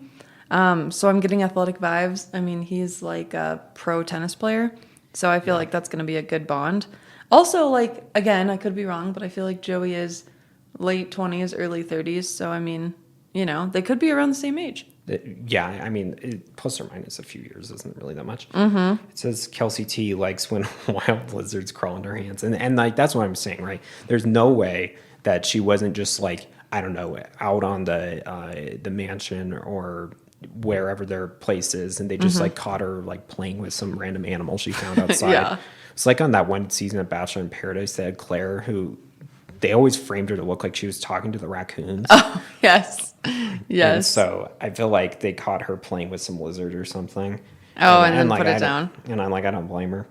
So I'm getting athletic vibes. I mean, he's like a pro tennis player. So I feel like that's going to be a good bond. Also, like, again, I could be wrong, but I feel like Joey is late 20s, early 30s. So, I mean, they could be around the same age. Yeah, I mean, plus or minus a few years isn't really that much. Mm-hmm. It says Kelsey T likes when wild lizards crawl into her hands. And like, that's what I'm saying, right? There's no way that she wasn't just like, I don't know, out on the mansion or wherever their place is, and they just like caught her like playing with some random animal she found outside. Yeah. It's like on that one season of Bachelor in Paradise, they had Claire, who they always framed her to look like she was talking to the raccoons. Oh, yes. Yes. And so I feel like they caught her playing with some lizard or something. Oh, and then like, put it down. And I'm like, I don't blame her.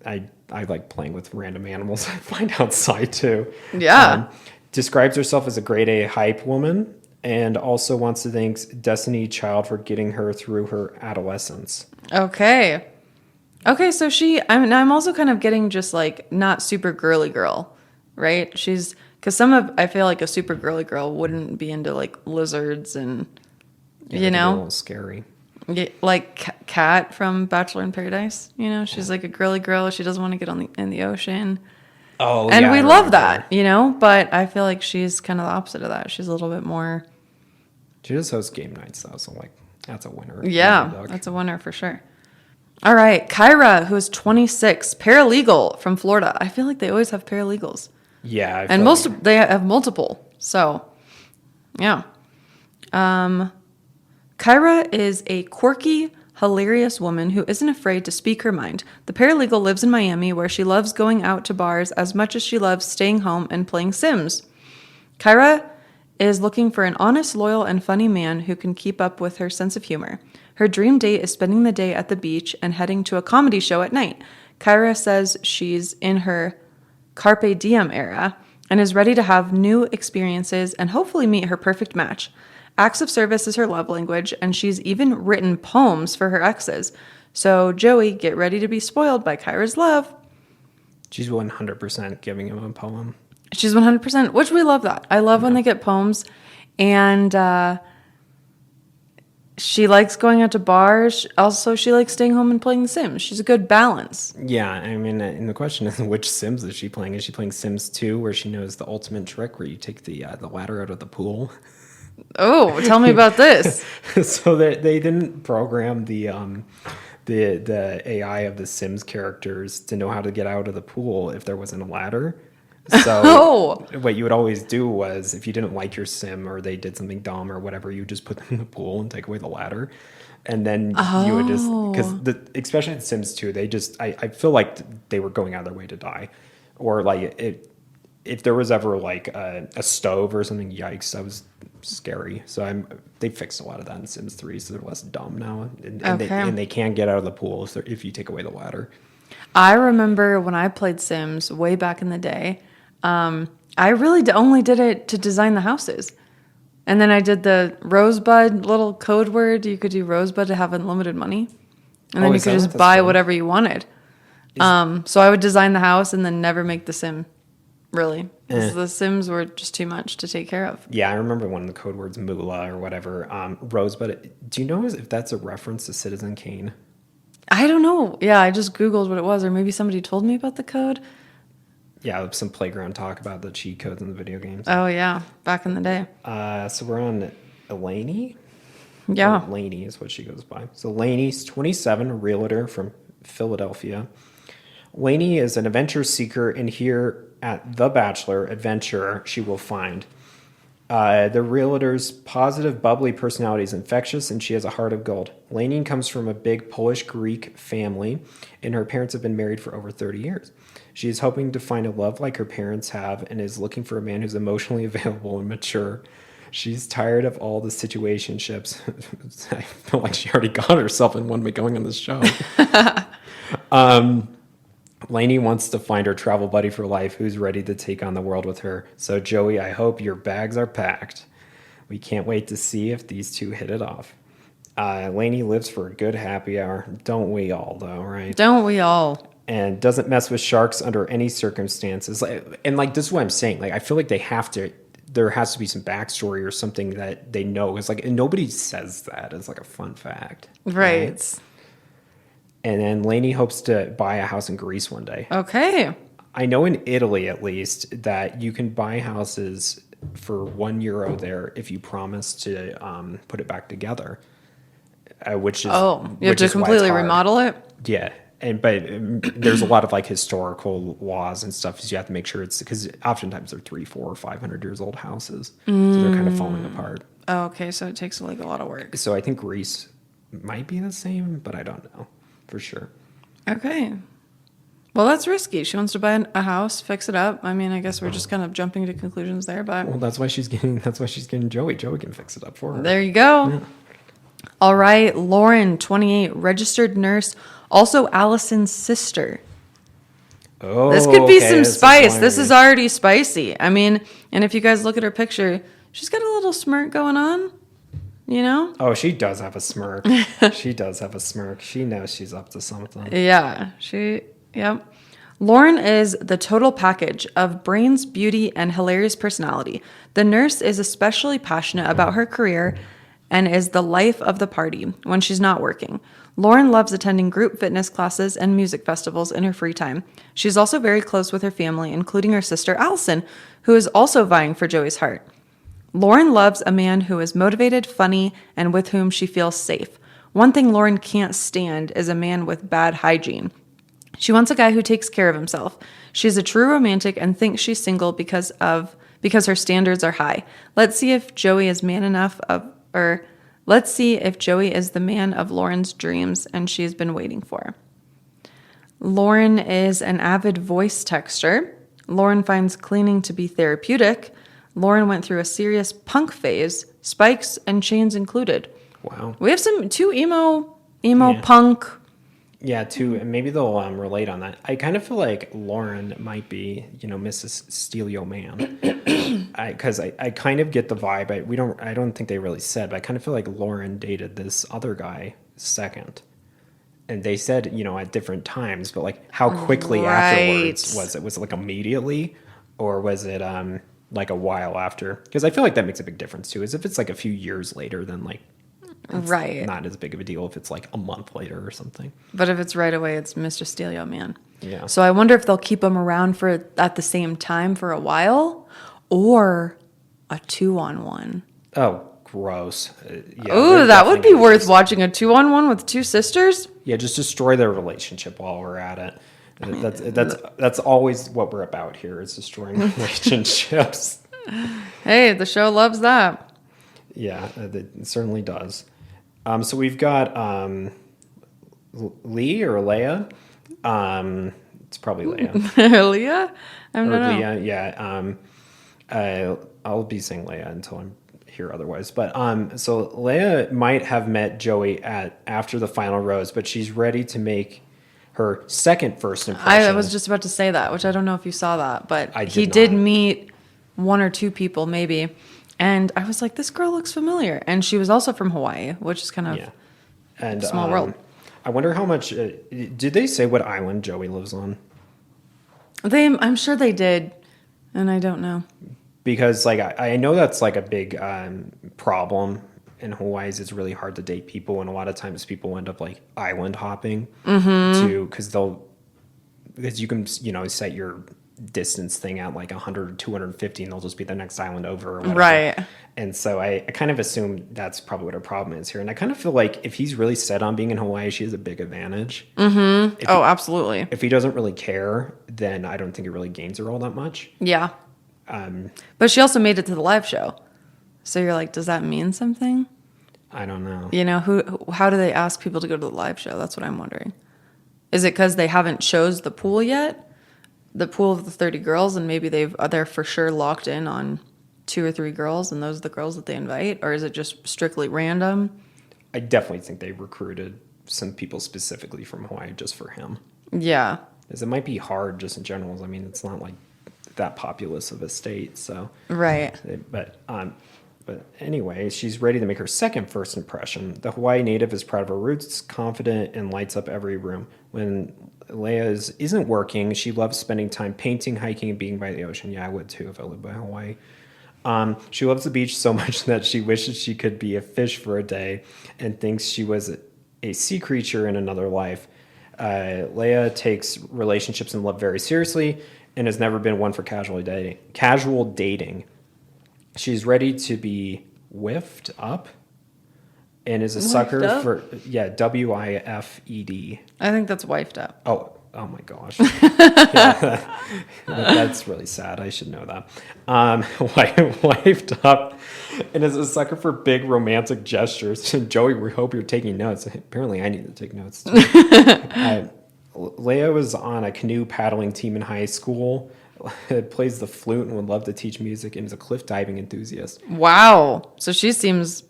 I like playing with random animals I find outside too. Yeah. Describes herself as a grade A hype woman, and also wants to thank Destiny Child for getting her through her adolescence. Okay, so I'm also kind of getting just like not super girly girl, right? Because I feel like a super girly girl wouldn't be into like lizards and, a little scary. Like Kat from Bachelor in Paradise, she's like a girly girl. She doesn't want to get in the ocean. Oh, And yeah, we I love remember. that, you know, but I feel like she's kind of the opposite of that. She's a little bit more, She just hosts game nights, though, so, like, that's a winner. in my yeah, book. that's a winner for sure. All right, Kyra, who is 26, paralegal from Florida. I feel like they always have paralegals. Yeah. I And feel like- they have multiple. So, yeah. Kyra is a quirky, hilarious woman who isn't afraid to speak her mind. The paralegal lives in Miami, where she loves going out to bars as much as she loves staying home and playing Sims. Kyra is looking for an honest, loyal, and funny man who can keep up with her sense of humor. Her dream date is spending the day at the beach and heading to a comedy show at night. Kyra says she's in her Carpe Diem era and is ready to have new experiences and hopefully meet her perfect match. Acts of service is her love language, and she's even written poems for her exes. So, Joey, get ready to be spoiled by Kyra's love. She's 100% giving him a poem. She's 100%, which we love that. I love when they get poems, and she likes going out to bars. Also, she likes staying home and playing The Sims. She's a good balance. Yeah, I mean, and the question is, which Sims is she playing? Is she playing Sims 2, where she knows the ultimate trick, where you take the ladder out of the pool? Oh, tell me about this. So they didn't program the AI of the Sims characters to know how to get out of the pool if there wasn't a ladder. So Oh. what you would always do was, if you didn't like your Sim or they did something dumb or whatever, you just put them in the pool and take away the ladder. And then you would just, because especially in Sims 2, they just, I feel like they were going out of their way to die. Or like if there was ever like a stove or something, yikes, that was scary. So they fixed a lot of that in Sims 3, so they're less dumb now. And they can get out of the pool if you take away the ladder. I remember when I played Sims way back in the day, I really only did it to design the houses. And then I did the Rosebud little code word. You could do Rosebud to have unlimited money. And then you is could that just what that's buy called? whatever you wanted. So I would design the house and then never make the Sim, really. 'Cause the Sims were just too much to take care of. Yeah, I remember one of the code words, moolah or whatever. Rosebud. Do you know if that's a reference to Citizen Kane? I don't know. Yeah, I just Googled what it was, or maybe somebody told me about the code. Yeah, some playground talk about the cheat codes in the video games. Oh, yeah, back in the day. So we're on Elaney. Yeah. Laney is what she goes by. So Laney's 27, a realtor from Philadelphia. Laney is an adventure seeker, and here at The Bachelor adventure, she will find. The realtor's positive, bubbly personality is infectious, and she has a heart of gold. Laney comes from a big Polish-Greek family, and her parents have been married for over 30 years. She is hoping to find a love like her parents have, and is looking for a man who's emotionally available and mature. She's tired of all the situationships. I feel like she already got herself in one by going on this show. Lainey wants to find her travel buddy for life who's ready to take on the world with her. So, Joey, I hope your bags are packed. We can't wait to see if these two hit it off. Lainey lives for a good happy hour. Don't we all, though, right? Don't we all? And doesn't mess with sharks under any circumstances. And this is what I'm saying. Like, I feel like there has to be some backstory or something that they know. It's like, and nobody says that as like a fun fact. Right. And then Lainey hopes to buy a house in Greece one day. Okay. I know in Italy, at least, that you can buy houses for €1 there if you promise to put it back together. Which is You have which to is why it's completely hard. remodel it? Yeah. But there's a lot of like historical laws and stuff. So you have to make sure it's, because oftentimes they're 300, 400, or 500 years old houses. So they're kind of falling apart. Oh, okay. So it takes like a lot of work. So I think Greece might be the same, but I don't know for sure. Okay. Well, that's risky. She wants to buy a house, fix it up. I mean, I guess we're just kind of jumping to conclusions there, but Well, that's why she's getting Joey. Joey can fix it up for her. there you go. All right. Lauren, 28, registered nurse, also Allison's sister. Oh, This could be okay, some spice. This why- is already spicy. I mean, and if you guys look at her picture, she's got a little smirk going on, you know? Oh, she does have a smirk. She does have a smirk. She knows she's up to something. Yeah, yep. Lauren is the total package of brains, beauty, and hilarious personality. The nurse is especially passionate about her career and is the life of the party when she's not working. Lauren loves attending group fitness classes and music festivals in her free time. She's also very close with her family, including her sister Allison, who is also vying for Joey's heart. Lauren loves a man who is motivated, funny, and with whom she feels safe. One thing Lauren can't stand is a man with bad hygiene. She wants a guy who takes care of himself. She's a true romantic and thinks she's single because her standards are high. Let's see if Joey is the man of Lauren's dreams and she's been waiting for. Lauren is an avid voice texter. Lauren finds cleaning to be therapeutic. Lauren went through a serious punk phase, spikes and chains included. Wow. We have two emo punk. Yeah, too, and maybe they'll relate on that. I kind of feel like Lauren might be, Mrs. Steal Your Man, because I kind of get the vibe. I don't think they really said, but I kind of feel like Lauren dated this other guy second, and they said, at different times, but like how quickly afterwards was it? Was it like immediately, or was it like a while after? Because I feel like that makes a big difference too. Is if it's like a few years later, then like. It's not as big of a deal if it's like a month later or something. But if it's right away, it's Mr. Steal Your Man. Yeah. So I wonder if they'll keep him around at the same time for a while, or a 2-on-1. Oh, gross. Ooh, that would be worth watching, a 2-on-1 with two sisters. Yeah, just destroy their relationship while we're at it. That's always what we're about here, is destroying relationships. Hey, the show loves that. Yeah, it certainly does. So we've got Lee or Leia. It's probably Leia. Leah? I don't know. Leah, yeah. I'll be saying Leia until I'm here otherwise. But so Leia might have met Joey after the final rose, but she's ready to make her second first impression. I was just about to say that, which I don't know if you saw that, but he not. did meet one or two people maybe. And I was like, this girl looks familiar. And she was also from Hawaii, which is kind of and small world. I wonder how much, did they say what island Joey lives on? I'm sure they did, and I don't know. Because like I know that's like a big problem in Hawaii. Is it's really hard to date people, and a lot of times people end up like island hopping because you can set your distance thing at like 100 or 250, and they'll just be the next island over or whatever. Right. And so I kind of assume that's probably what her problem is here. And I kind of feel like if he's really set on being in Hawaii, she has a big advantage. Mm-hmm. Absolutely. If he doesn't really care, then I don't think it really gains her all that much. Yeah. But she also made it to the live show. So you're like, does that mean something? I don't know. How do they ask people to go to the live show? That's what I'm wondering. Is it because they haven't chose the pool yet? The pool of the 30 girls, and maybe they're for sure locked in on 2 or 3 girls, and those are the girls that they invite? Or is it just strictly random? I definitely think they recruited some people specifically from Hawaii just for him. Yeah. Because it might be hard just in general. I mean, it's not like that populous of a state, so. Right. But anyway, she's ready to make her second first impression. The Hawaii native is proud of her roots, confident, and lights up every room. When Leia isn't working, she loves spending time painting, hiking, and being by the ocean. Yeah, I would too if I lived by Hawaii. She loves the beach so much that she wishes she could be a fish for a day and thinks she was a sea creature in another life. Leia takes relationships and love very seriously and has never been one for casual dating. She's ready to be whiffed up and is a sucker for, WIFED. I think that's wifed up. Oh my gosh. Yeah, that's really sad. I should know that. Wifed up and is a sucker for big romantic gestures. Joey, we hope you're taking notes. Apparently I need to take notes too. Leia was on a canoe paddling team in high school. Plays the flute and would love to teach music, and is a cliff diving enthusiast. Wow. So she seems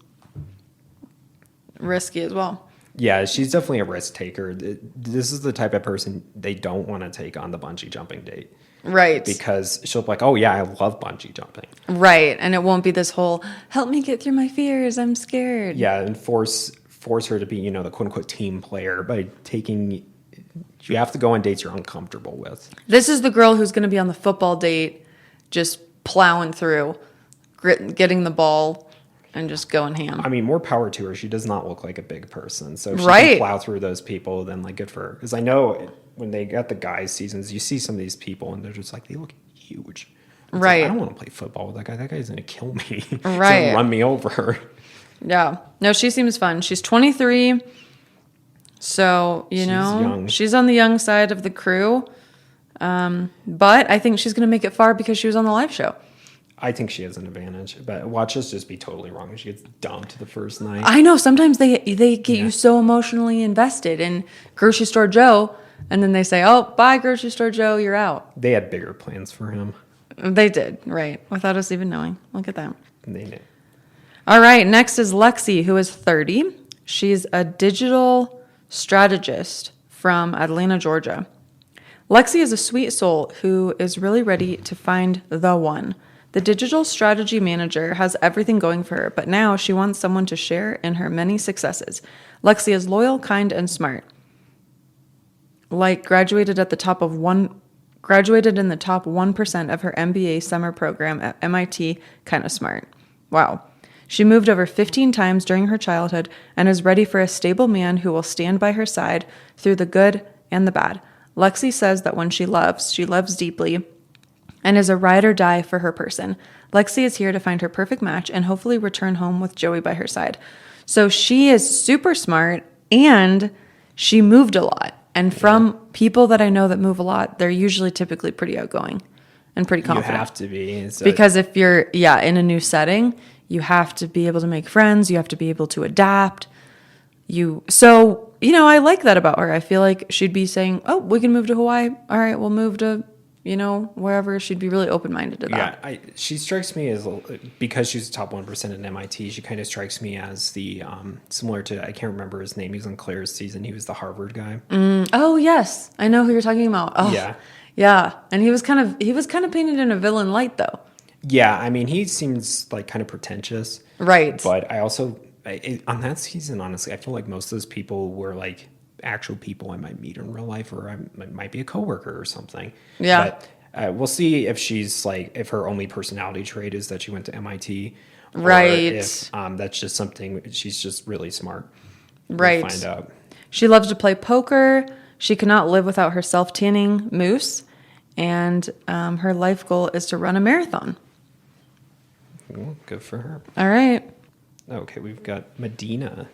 risky as well. Yeah, she's definitely a risk taker. This is the type of person they don't want to take on the bungee jumping date. Right. Because she'll be like, oh yeah, I love bungee jumping. Right. And it won't be this whole, help me get through my fears, I'm scared. Yeah, and force her to be, the quote unquote team player by taking... You have to go on dates you're uncomfortable with. This is the girl who's going to be on the football date, just plowing through, getting the ball. and just going ham. I mean, more power to her. She does not look like a big person. So if she Right. can plow through those people, then like good for her. Because I know when they got the guys seasons, you see some of these people and they're just like, they look huge. It's like, Right. I don't want to play football with that guy. That guy's going to kill me. He's Right. gonna run me over. Yeah. No, she seems fun. She's 23. So, She's young. she's on the young side of the crew. But I think she's going to make it far because she was on the live show. I think she has an advantage. But watch us just be totally wrong when she gets dumped the first night. I know sometimes they get you so emotionally invested in Grocery Store Joe, and then they say, "Oh, bye, Grocery Store Joe, you're out." They had bigger plans for him. They did, right, without us even knowing. Look at that. They knew. All right, next is Lexi, who is 30. She's a digital strategist from Atlanta, Georgia. Lexi is a sweet soul who is really ready to find the one. The digital strategy manager has everything going for her, but now she wants someone to share in her many successes. Lexi is loyal, kind, and smart. Graduated in the top 1% of her MBA summer program at MIT, kind of smart. Wow. She moved over 15 times during her childhood and is ready for a stable man who will stand by her side through the good and the bad. Lexi says that when she loves deeply and is a ride or die for her person. Lexi is here to find her perfect match and hopefully return home with Joey by her side. So she is super smart and she moved a lot. And from people that I know that move a lot, they're usually typically pretty outgoing and pretty confident. You have to be. Because if you're, in a new setting, you have to be able to make friends. You have to be able to adapt. I like that about her. I feel like she'd be saying, oh, we can move to Hawaii. All right, we'll move to, wherever. She'd be really open-minded to that. Yeah, she strikes me as, because she's the top 1% at MIT, she kind of strikes me as the, similar to, I can't remember his name. He was on Claire's season. He was the Harvard guy. Oh, yes. I know who you're talking about. Oh, yeah. Yeah. And he was kind of painted in a villain light, though. Yeah, I mean, he seems like kind of pretentious. Right. But I also, on that season, honestly, I feel like most of those people were like actual people I might meet in real life, or I might be a coworker or something. Yeah. But we'll see if she's if her only personality trait is that she went to MIT. Right. Or if that's just something, she's just really smart. Right. We'll find out. She loves to play poker. She cannot live without her self-tanning mousse. And her life goal is to run a marathon. Ooh, good for her. All right. Okay, we've got Medina.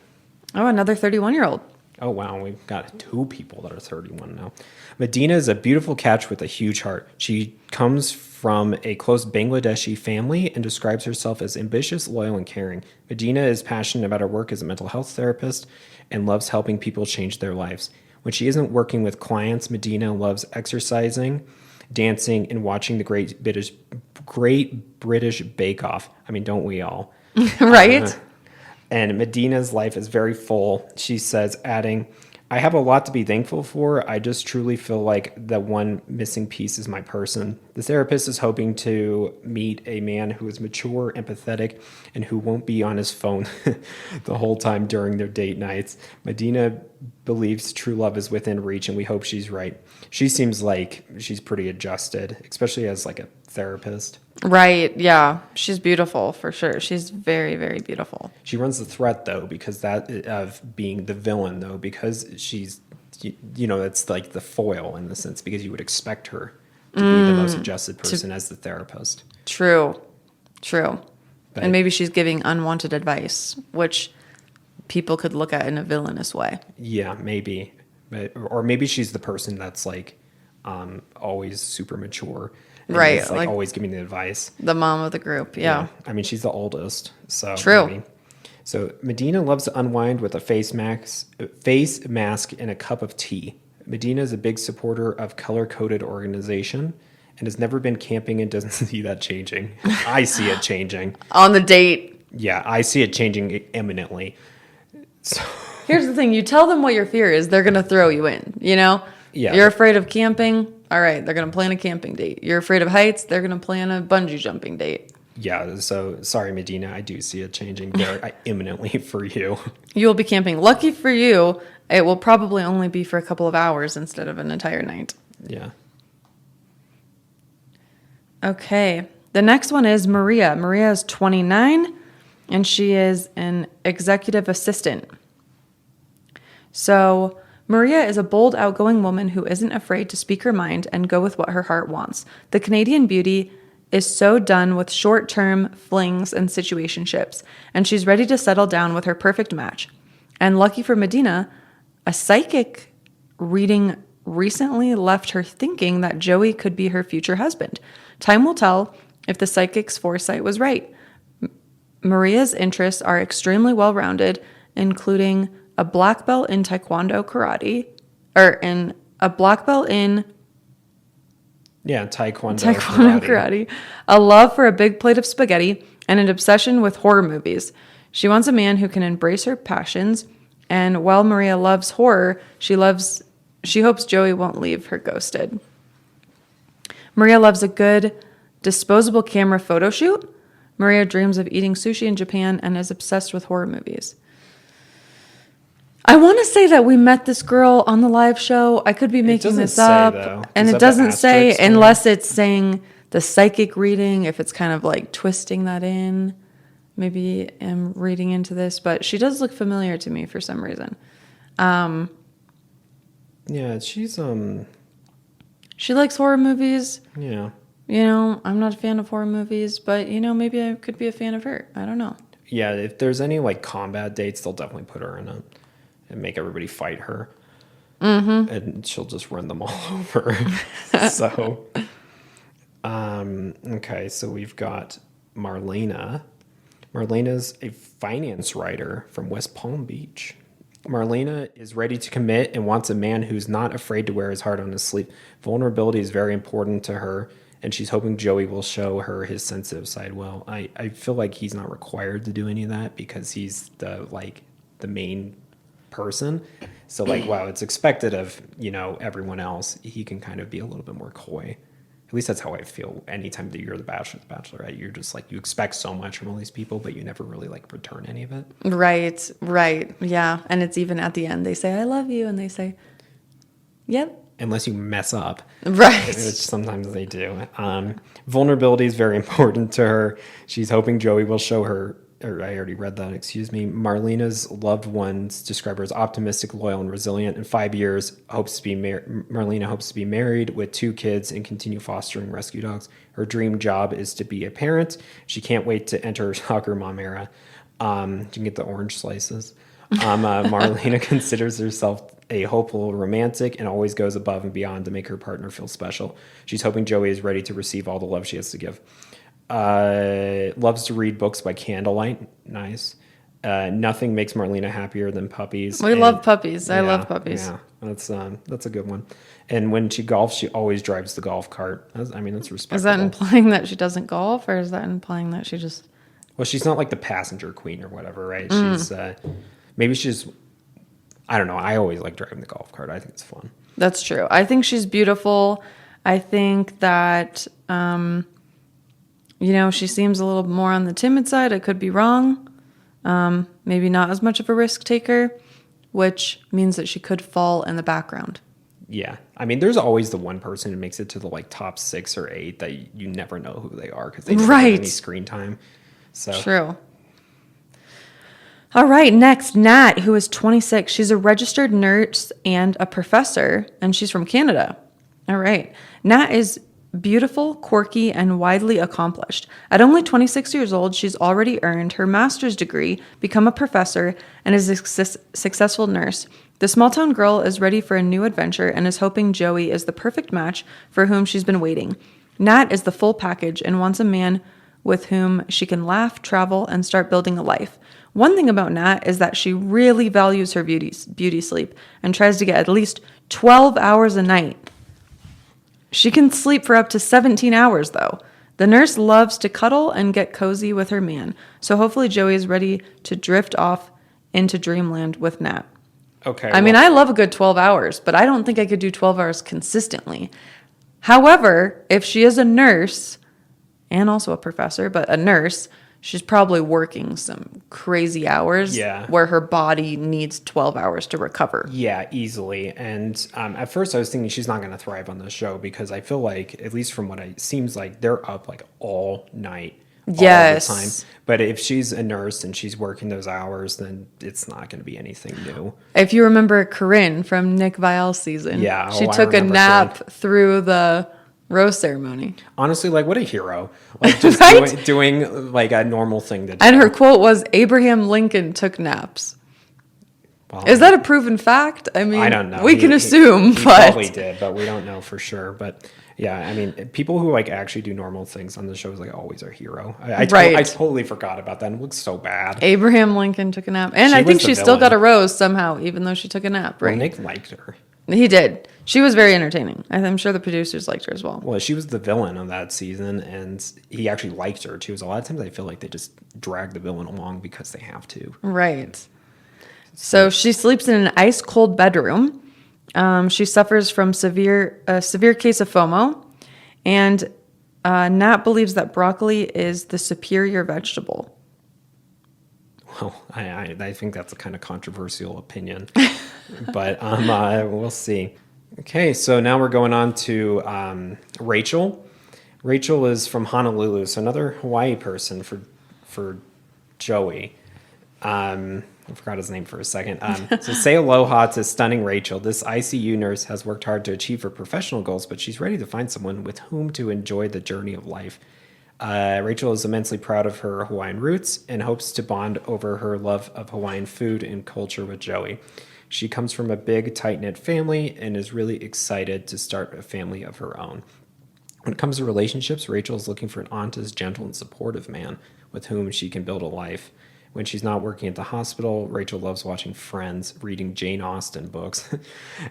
Oh, another 31-year-old. Oh, wow. We've got two people that are 31 now. Medina is a beautiful catch with a huge heart. She comes from a close Bangladeshi family and describes herself as ambitious, loyal, and caring. Medina is passionate about her work as a mental health therapist and loves helping people change their lives. When she isn't working with clients, Medina loves exercising, dancing, and watching the Great British Bake Off. I mean, don't we all? Right? And Medina's life is very full. She says, adding, I have a lot to be thankful for. I just truly feel like the one missing piece is my person. The therapist is hoping to meet a man who is mature, empathetic, and who won't be on his phone the whole time during their date nights. Medina believes true love is within reach, and we hope she's right. She seems like she's pretty adjusted, especially as like a therapist. Right. Yeah. She's beautiful for sure. She's very, very beautiful. She runs the threat though, because that of being the villain though, because she's, that's like the foil in the sense, because you would expect her to be the most adjusted person as the therapist. True. But, And maybe she's giving unwanted advice, which people could look at in a villainous way. Yeah, maybe. Or maybe she's the person that's like always super mature. Right. It's like always giving the advice. The mom of the group. Yeah. I mean, she's the oldest. So True. Maybe. So Medina loves to unwind with a face mask and a cup of tea. Medina is a big supporter of color-coded organization and has never been camping and doesn't see that changing. I see it changing. On the date. Yeah, I see it changing imminently. So Here's the thing. You tell them what your fear is, they're going to throw you in, Yeah. You're afraid of camping. All right, they're going to plan a camping date. You're afraid of heights. They're going to plan a bungee jumping date. Yeah, so sorry, Medina. I do see it changing very imminently for you. You will be camping. Lucky for you, it will probably only be for a couple of hours instead of an entire night. Yeah. Okay. The next one is Maria. Maria is 29. and she is an executive assistant. So Maria is a bold, outgoing woman who isn't afraid to speak her mind and go with what her heart wants. The Canadian beauty is so done with short-term flings and situationships, and she's ready to settle down with her perfect match. And lucky for Medina, a psychic reading recently left her thinking that Joey could be her future husband. Time will tell if the psychic's foresight was right. Maria's interests are extremely well-rounded, including a black belt in Taekwondo karate, Taekwondo karate, a love for a big plate of spaghetti, and an obsession with horror movies. She wants a man who can embrace her passions, and while Maria loves horror, she hopes Joey won't leave her ghosted. Maria loves a good disposable camera photo shoot. Maria dreams of eating sushi in Japan and is obsessed with horror movies. I want to say that we met this girl on the live show. I could be making this up. And it doesn't say, unless it's saying the psychic reading, if it's kind of like twisting that in. Maybe I'm reading into this, but she does look familiar to me for some reason. Yeah, she's She likes horror movies. Yeah. You know, I'm not a fan of horror movies, but you know, maybe I could be a fan of her. I don't know. Yeah, if there's any like combat dates, they'll definitely put her in it and make everybody fight her. Mm-hmm. And she'll just run them all over. So, okay, so we've got Marlena. Marlena's a finance writer from West Palm Beach. Marlena is ready to commit and wants a man who's not afraid to wear his heart on his sleeve. Vulnerability is very important to her, and she's hoping Joey will show her his sensitive side well. I feel like he's not required to do any of that because he's the main person. So wow, it's expected of, everyone else. He can kind of be a little bit more coy. At least that's how I feel anytime that you're the Bachelor, the Bachelorette. You're just you expect so much from all these people, but you never really return any of it. Right. Yeah. And it's even at the end, they say, I love you. And they say, yep. Unless you mess up. Right. Which sometimes they do. Vulnerability is very important to her. She's hoping Joey will show her, or I already read that, excuse me. Marlena's loved ones describe her as optimistic, loyal, and resilient. In 5 years, Marlena hopes to be married with 2 kids and continue fostering rescue dogs. Her dream job is to be a parent. She can't wait to enter her soccer mom era. You can get the orange slices. Marlena considers herself a hopeful romantic and always goes above and beyond to make her partner feel special. She's hoping Joey is ready to receive all the love she has to give. Loves to read books by candlelight. Nice. Nothing makes Marlena happier than puppies. We love puppies. I love puppies. Yeah, that's a good one. And when she golfs, she always drives the golf cart. That's respectable. Is that implying that she doesn't golf, or is that implying that she just... Well, she's not like the passenger queen or whatever, right? She's maybe she's... I don't know. I always like driving the golf cart. I think it's fun. That's true. I think she's beautiful. I think that... she seems a little more on the timid side. I could be wrong. Maybe not as much of a risk taker, which means that she could fall in the background. Yeah. I mean, there's always the one person who makes it to the top 6 or 8 that you never know who they are because they don't have any screen time. So true. All right. Next, Nat, who is 26. She's a registered nurse and a professor, and she's from Canada. All right. Nat is beautiful, quirky, and widely accomplished. At only 26 years old, she's already earned her master's degree, become a professor, and is a successful nurse. The small-town girl is ready for a new adventure and is hoping Joey is the perfect match for whom she's been waiting. Nat is the full package and wants a man with whom she can laugh, travel, and start building a life. One thing about Nat is that she really values her beauty sleep and tries to get at least 12 hours a night. She can sleep for up to 17 hours, though. The nurse loves to cuddle and get cozy with her man, so hopefully Joey is ready to drift off into dreamland with Nat. Okay. I mean, I love a good 12 hours, but I don't think I could do 12 hours consistently. However, if she is a nurse, and also a professor, but a nurse, she's probably working some crazy hours where her body needs 12 hours to recover. Yeah, easily. And at first I was thinking she's not going to thrive on this show because I feel like, at least from what it seems like, they're up all night Yes. all the time. But if she's a nurse and she's working those hours, then it's not going to be anything new. If you remember Corinne from Nick Viall's season, Yeah, she I took a remember nap through the rose ceremony. Honestly, like, what a hero. Like, just Right? doing like a normal thing to do. And her quote was, Abraham Lincoln took naps. Well, Is that a proven fact? I mean, I don't know. we can assume, he but probably did, but we don't know for sure. But yeah, I mean, people who like actually do normal things on the show is like always a hero. I Right. totally forgot about that. It looks so bad. Abraham Lincoln took a nap. And She I think was the she still villain. got a rose somehow, even though she took a nap, Well, right? Nick liked her. He did. She was very entertaining. I'm sure the producers liked her as well. Well, she was the villain of that season, and he actually liked her too. So a lot of times I feel like they just drag the villain along because they have to. Right. So she sleeps in an ice cold bedroom. She suffers from a severe case of FOMO, and Nat believes that broccoli is the superior vegetable. Well, I think that's a kind of controversial opinion, but we'll see. Okay, so now we're going on to Rachel. Rachel is from Honolulu, so another Hawaii person for Joey. I forgot his name for a second. So say aloha to stunning Rachel. This ICU nurse has worked hard to achieve her professional goals, but she's ready to find someone with whom to enjoy the journey of life. Rachel is immensely proud of her Hawaiian roots and hopes to bond over her love of Hawaiian food and culture with Joey. She comes from a big, tight-knit family and is really excited to start a family of her own. When it comes to relationships, Rachel is looking for an honest, gentle, and supportive man with whom she can build a life. When she's not working at the hospital, Rachel loves watching Friends, reading Jane Austen books,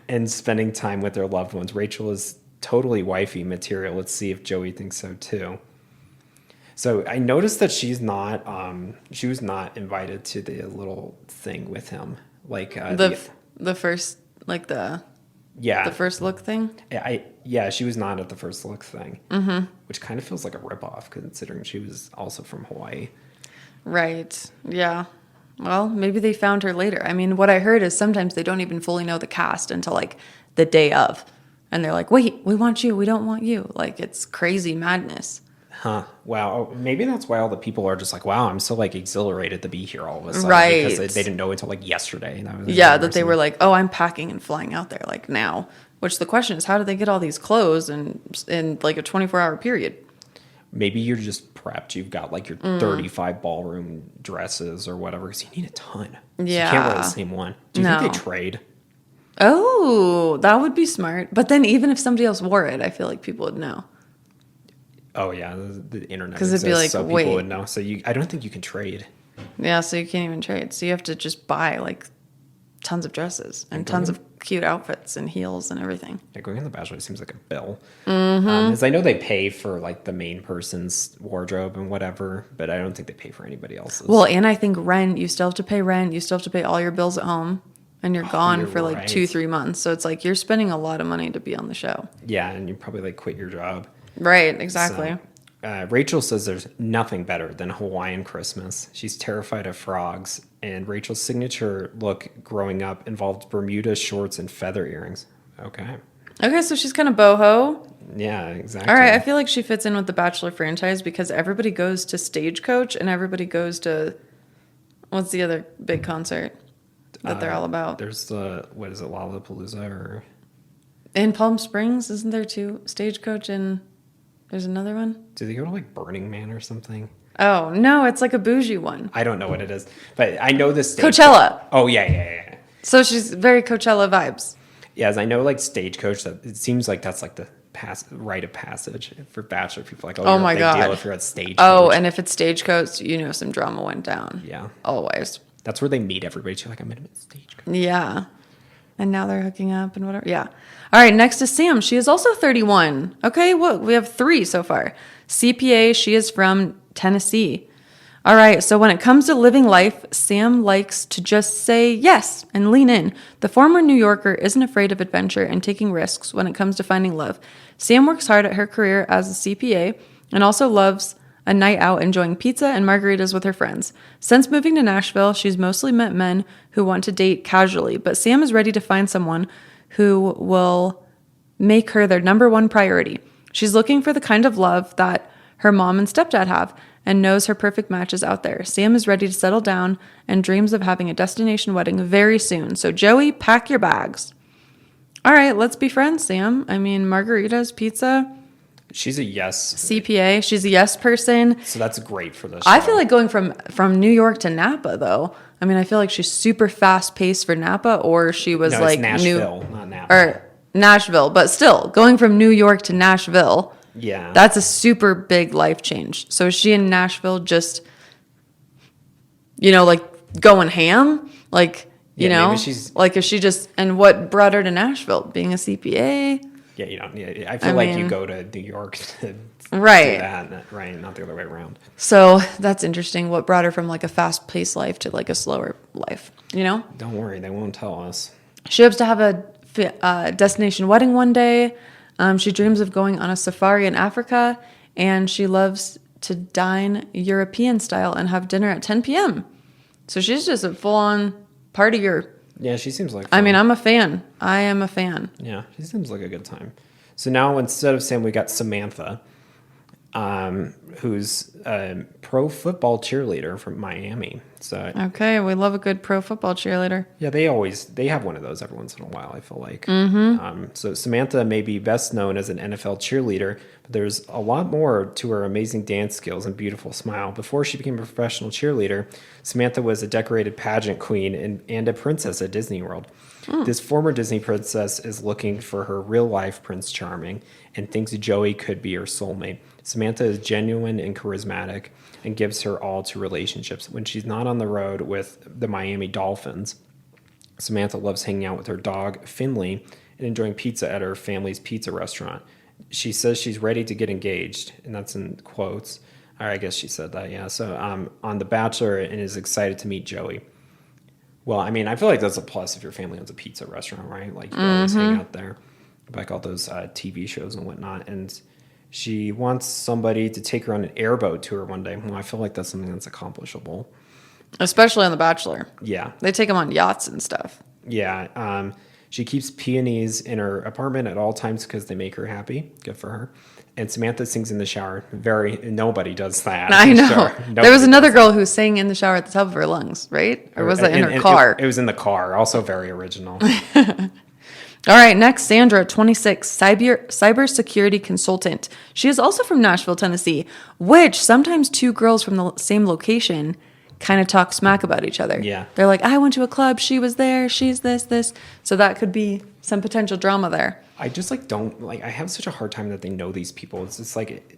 and spending time with their loved ones. Rachel is totally wifey material. Let's see if Joey thinks so too. So I noticed that she was not invited to the little thing with him. Like The first, like the first look thing? She was not at the first look thing, which kind of feels like a ripoff considering she was also from Hawaii. Right. Yeah. Well, maybe they found her later. I mean, what I heard is sometimes they don't even fully know the cast until like the day of. And they're like, wait, we want you. We don't want you. Like, it's crazy madness. Huh. Wow. Maybe that's why all the people are just like, wow, I'm so like exhilarated to be here all of a sudden. Right. Because they didn't know until like yesterday. That they were like, oh, I'm packing and flying out there like now. Which the question is, how do they get all these clothes in like a 24-hour period? Maybe you're just prepped. You've got like your 35 ballroom dresses or whatever, because you need a ton. So you can't wear the same one. Do you think they trade? Oh, that would be smart. But then even if somebody else wore it, I feel like people would know. Oh yeah, the internet 'Cause it'd be like, so wait. people would know. So I don't think you can trade. Yeah, so you can't even trade. So you have to just buy like tons of dresses and tons of cute outfits and heels and everything. Yeah, going on The Bachelor seems like a bill. Because I know they pay for like the main person's wardrobe and whatever, but I don't think they pay for anybody else's. Well, and I think rent, you still have to pay rent. You still have to pay all your bills at home. And you're gone you're for like right. 2-3 months. So it's like you're spending a lot of money to be on the show. Yeah, and you probably like quit your job. Right, exactly. So, Rachel says there's nothing better than Hawaiian Christmas. She's terrified of frogs, and Rachel's signature look growing up involved Bermuda shorts and feather earrings. Okay, so she's kind of boho. Yeah, exactly. All right, I feel like she fits in with the Bachelor franchise because everybody goes to Stagecoach and everybody goes to, what's the other big concert that they're all about? There's what is it, Lollapalooza or? In Palm Springs, isn't there two? Stagecoach and there's another one? Do they go to like Burning Man or something? Oh, no, it's like a bougie one. I don't know what it is, but I know this. Coachella. Oh, yeah. So she's very Coachella vibes. Yes, I know like Stagecoach. That it seems like that's like the rite of passage for Bachelor people. Like, Oh you're my a big God. deal if you're at Stagecoach. Oh, and if it's Stagecoach, you know some drama went down. Yeah. Always. That's where they meet everybody. She's like, I met him at Stagecoach. Yeah. And now they're hooking up and whatever. Yeah. All right, next is Sam. She is also 31. Okay, well, we have 3 so far. CPA, she is from Tennessee. All right, so when it comes to living life, Sam likes to just say yes and lean in. The former New Yorker isn't afraid of adventure and taking risks when it comes to finding love. Sam works hard at her career as a CPA and also loves a night out enjoying pizza and margaritas with her friends. Since moving to Nashville, she's mostly met men who want to date casually, but Sam is ready to find someone who will make her their number one priority. She's looking for the kind of love that her mom and stepdad have, and knows her perfect match is out there. Sam is ready to settle down and dreams of having a destination wedding very soon. So Joey, pack your bags. All right, let's be friends, Sam. I mean, margaritas, pizza. She's a yes. CPA. She's a yes person. So that's great for this I show. feel like going from New York to Napa, though. I mean, I feel like she's super fast paced for Napa, or she was No, like it's Nashville, not Napa. or Nashville, but still going from New York to Nashville. Yeah. That's a super big life change. So is she in Nashville just, like going ham? Like, Yeah, maybe she's- like, is she just, and what brought her to Nashville? Being a CPA? Yeah, I feel like you go to New York to Right. do that, right? Not the other way around. So that's interesting. What brought her from like a fast paced life to like a slower life, Don't worry, they won't tell us. She hopes to have a destination wedding one day. She dreams of going on a safari in Africa, and she loves to dine European style and have dinner at 10 p.m. So she's just a full-on partier. Yeah, she seems like I fun. mean, I'm a fan. I am a fan. Yeah, she seems like a good time. So now instead of Sam, we got Samantha, who's a pro football cheerleader from Miami. So Okay, we love a good pro football cheerleader. yeah, they have one of those every once in a while, I feel like. So Samantha may be best known as an NFL cheerleader, but there's a lot more to her amazing dance skills and beautiful smile. Before she became a professional cheerleader, Samantha was a decorated pageant queen and a princess at Disney World. This former Disney princess is looking for her real-life Prince Charming and thinks Joey could be her soulmate. Samantha is genuine and charismatic and gives her all to relationships. When she's not on the road with the Miami Dolphins, Samantha loves hanging out with her dog, Finley, and enjoying pizza at her family's pizza restaurant. She says she's ready to get engaged, and that's in quotes. Or I guess she said that, yeah. So on The Bachelor, and is excited to meet Joey. Well, I mean, I feel like that's a plus if your family owns a pizza restaurant, right? Like, you always hang out there, like all those TV shows and whatnot. And she wants somebody to take her on an airboat tour one day. Well, I feel like that's something that's accomplishable. Especially on The Bachelor. Yeah. They take them on yachts and stuff. Yeah. She keeps peonies in her apartment at all times because they make her happy. Good for her. And Samantha sings in the shower. Nobody does that. I know. Sure. There was another girl who sang in the shower at the top of her lungs, right? Or was that in her car? It was in the car. Also very original. All right, next, Sandra, 26, cybersecurity consultant. She is also from Nashville, Tennessee, which sometimes two girls from the same location kind of talk smack about each other. Yeah. They're like, I went to a club, she was there, she's this. So that could be some potential drama there. I just I have such a hard time that they know these people. It's just like,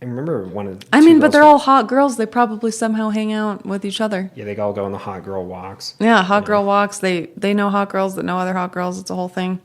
I remember one of the But they're all hot girls. They probably somehow hang out with each other. Yeah, they all go on the hot girl walks. Yeah, hot girl walks. They know hot girls that know other hot girls. It's a whole thing.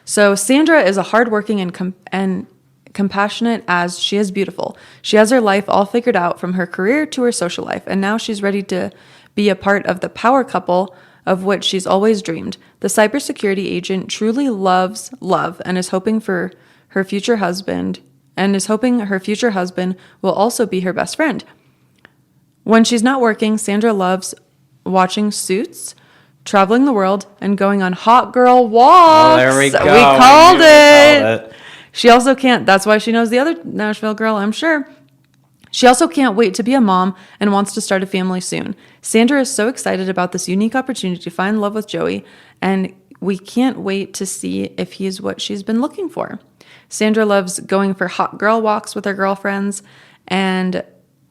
So Sandra is a hardworking and compassionate as she is beautiful. She has her life all figured out from her career to her social life, and now she's ready to be a part of the power couple of which she's always dreamed. The cybersecurity agent truly loves love and is hoping her future husband will also be her best friend. When she's not working, Sandra loves watching Suits, traveling the world, and going on hot girl walks. Oh, there we go. We called it. She also can't, that's why she knows the other Nashville girl, I'm sure. She also can't wait to be a mom and wants to start a family soon. Sandra is so excited about this unique opportunity to find love with Joey, and we can't wait to see if he is what she's been looking for. Sandra loves going for hot girl walks with her girlfriends and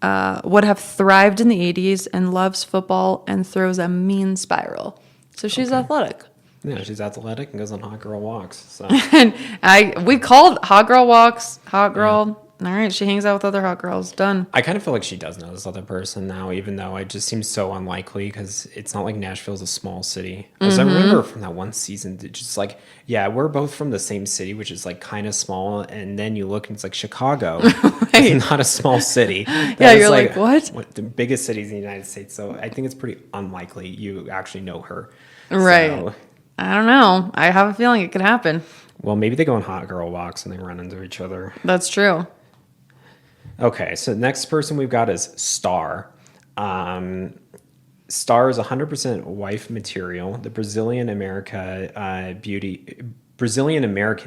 would have thrived in the 80s and loves football and throws a mean spiral. So she's athletic. Yeah, she's athletic and goes on hot girl walks. So And we called hot girl walks, hot girl. All right, she hangs out with other hot girls. Done. I kind of feel like she does know this other person now, even though it just seems so unlikely because it's not like Nashville's a small city. As I remember from that one season, it's just like, yeah, we're both from the same city, which is like kind of small. And then you look and it's like Chicago. It's not a small city. Yeah, you're like, what? The biggest cities in the United States. So I think it's pretty unlikely you actually know her. Right. So, I don't know. I have a feeling it could happen. well, maybe they go on hot girl walks and they run into each other. That's true. Okay, so the next person we've got is Star. Star is 100% wife material. The Brazilian American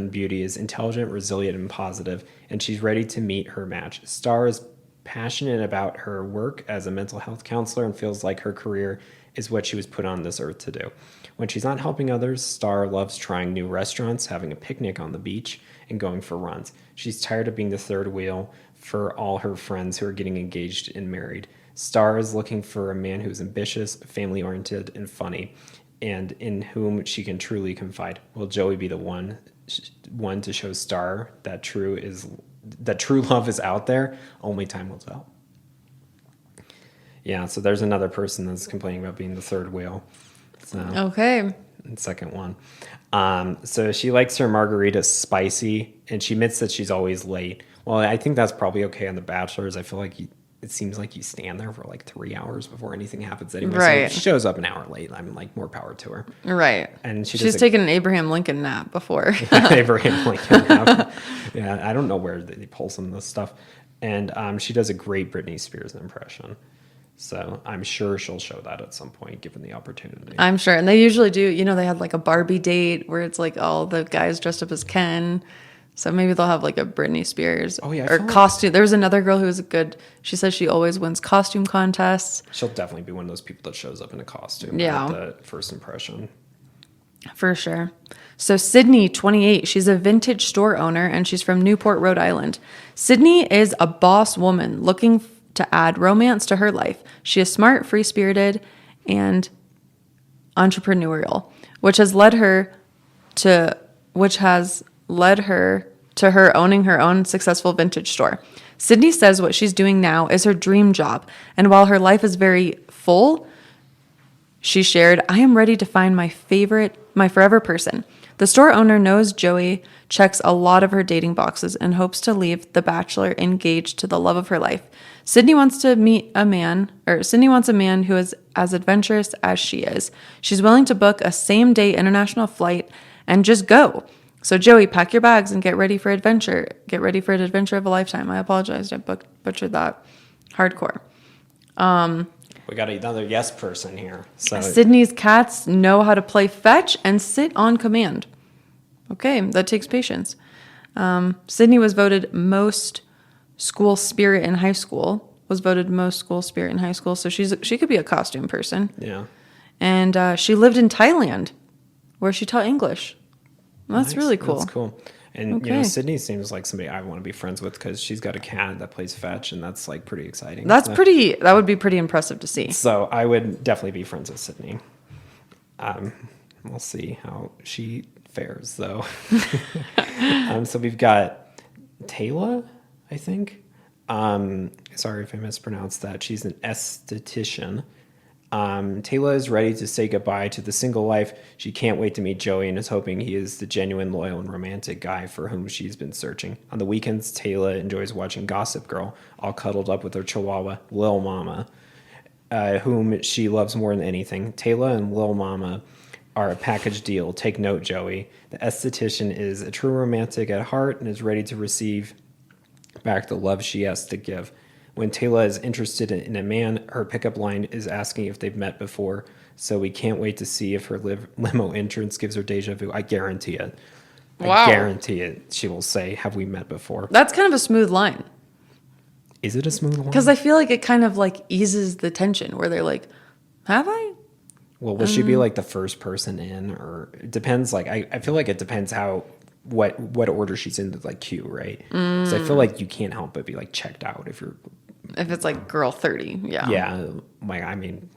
beauty is intelligent, resilient, and positive, and she's ready to meet her match. Star is passionate about her work as a mental health counselor and feels like her career is what she was put on this earth to do. When she's not helping others, Star loves trying new restaurants, having a picnic on the beach, and going for runs. She's tired of being the third wheel for all her friends who are getting engaged and married. Star is looking for a man who's ambitious, family-oriented, and funny, and in whom she can truly confide. Will Joey be the one to show Star that true love is out there? Only time will tell. Yeah, so there's another person that's complaining about being the third wheel. So, Okay. second one. So she likes her margarita spicy, and she admits that she's always late. Well, I think that's probably okay on The Bachelors. I feel like it seems like you stand there for like 3 hours before anything happens anyway. Right. So if she shows up an hour late, I'm like, more power to her. Right. And she's taken an Abraham Lincoln nap before. Abraham Lincoln. Yeah, I don't know where they pull some of this stuff. And she does a great Britney Spears impression. So I'm sure she'll show that at some point, given the opportunity. I'm sure. And they usually do, they had like a Barbie date where it's like all the guys dressed up as Ken. So maybe they'll have like a Britney Spears or costume. There was another girl who was she says she always wins costume contests. She'll definitely be one of those people that shows up in a costume at the first impression. For sure. So Sydney, 28, she's a vintage store owner and she's from Newport, Rhode Island. Sydney is a boss woman looking to add romance to her life. She is smart, free-spirited, and entrepreneurial, which has led her to her owning her own successful vintage store. Sydney says what she's doing now is her dream job, and while her life is very full, she shared, "I am ready to find my forever person." The store owner knows Joey checks a lot of her dating boxes and hopes to leave The Bachelor engaged to the love of her life. Sydney wants a man who is as adventurous as she is. She's willing to book a same-day international flight and just go. So Joey, pack your bags and get ready for adventure. Get ready for an adventure of a lifetime. I apologize, I butchered that. Hardcore. We got another yes person here. So Sydney's cats know how to play fetch and sit on command. Okay, that takes patience. Sydney was voted most school spirit in high school. So she could be a costume person. Yeah. And she lived in Thailand, where she taught English. Well, that's really cool. That's cool. And Sydney seems like somebody I want to be friends with because she's got a cat that plays fetch, and that's like pretty exciting. That would be pretty impressive to see. So I would definitely be friends with Sydney. We'll see how she fares, though. So we've got Taylor, I think. Sorry if I mispronounced that. She's an esthetician. Taylor is ready to say goodbye to the single life. She can't wait to meet Joey and is hoping he is the genuine, loyal, and romantic guy for whom she's been searching. On the weekends, Taylor enjoys watching Gossip Girl, all cuddled up with her chihuahua, Lil Mama, whom she loves more than anything. Taylor and Lil Mama are a package deal. Take note, Joey. The esthetician is a true romantic at heart and is ready to receive back the love she has to give. When Taylor is interested in a man, her pickup line is asking if they've met before. So we can't wait to see if her limo entrance gives her deja vu. I guarantee it. Wow. I guarantee it. She will say, "Have we met before?" That's kind of a smooth line. Is it a smooth line? Because I feel like it kind of like eases the tension where they're like, "Have I?" Well, will she be like the first person in, or it depends? Like I feel like it depends how what order she's in the like queue, right? So I feel like you can't help but be like checked out if it's like girl 30. Yeah. Like I mean,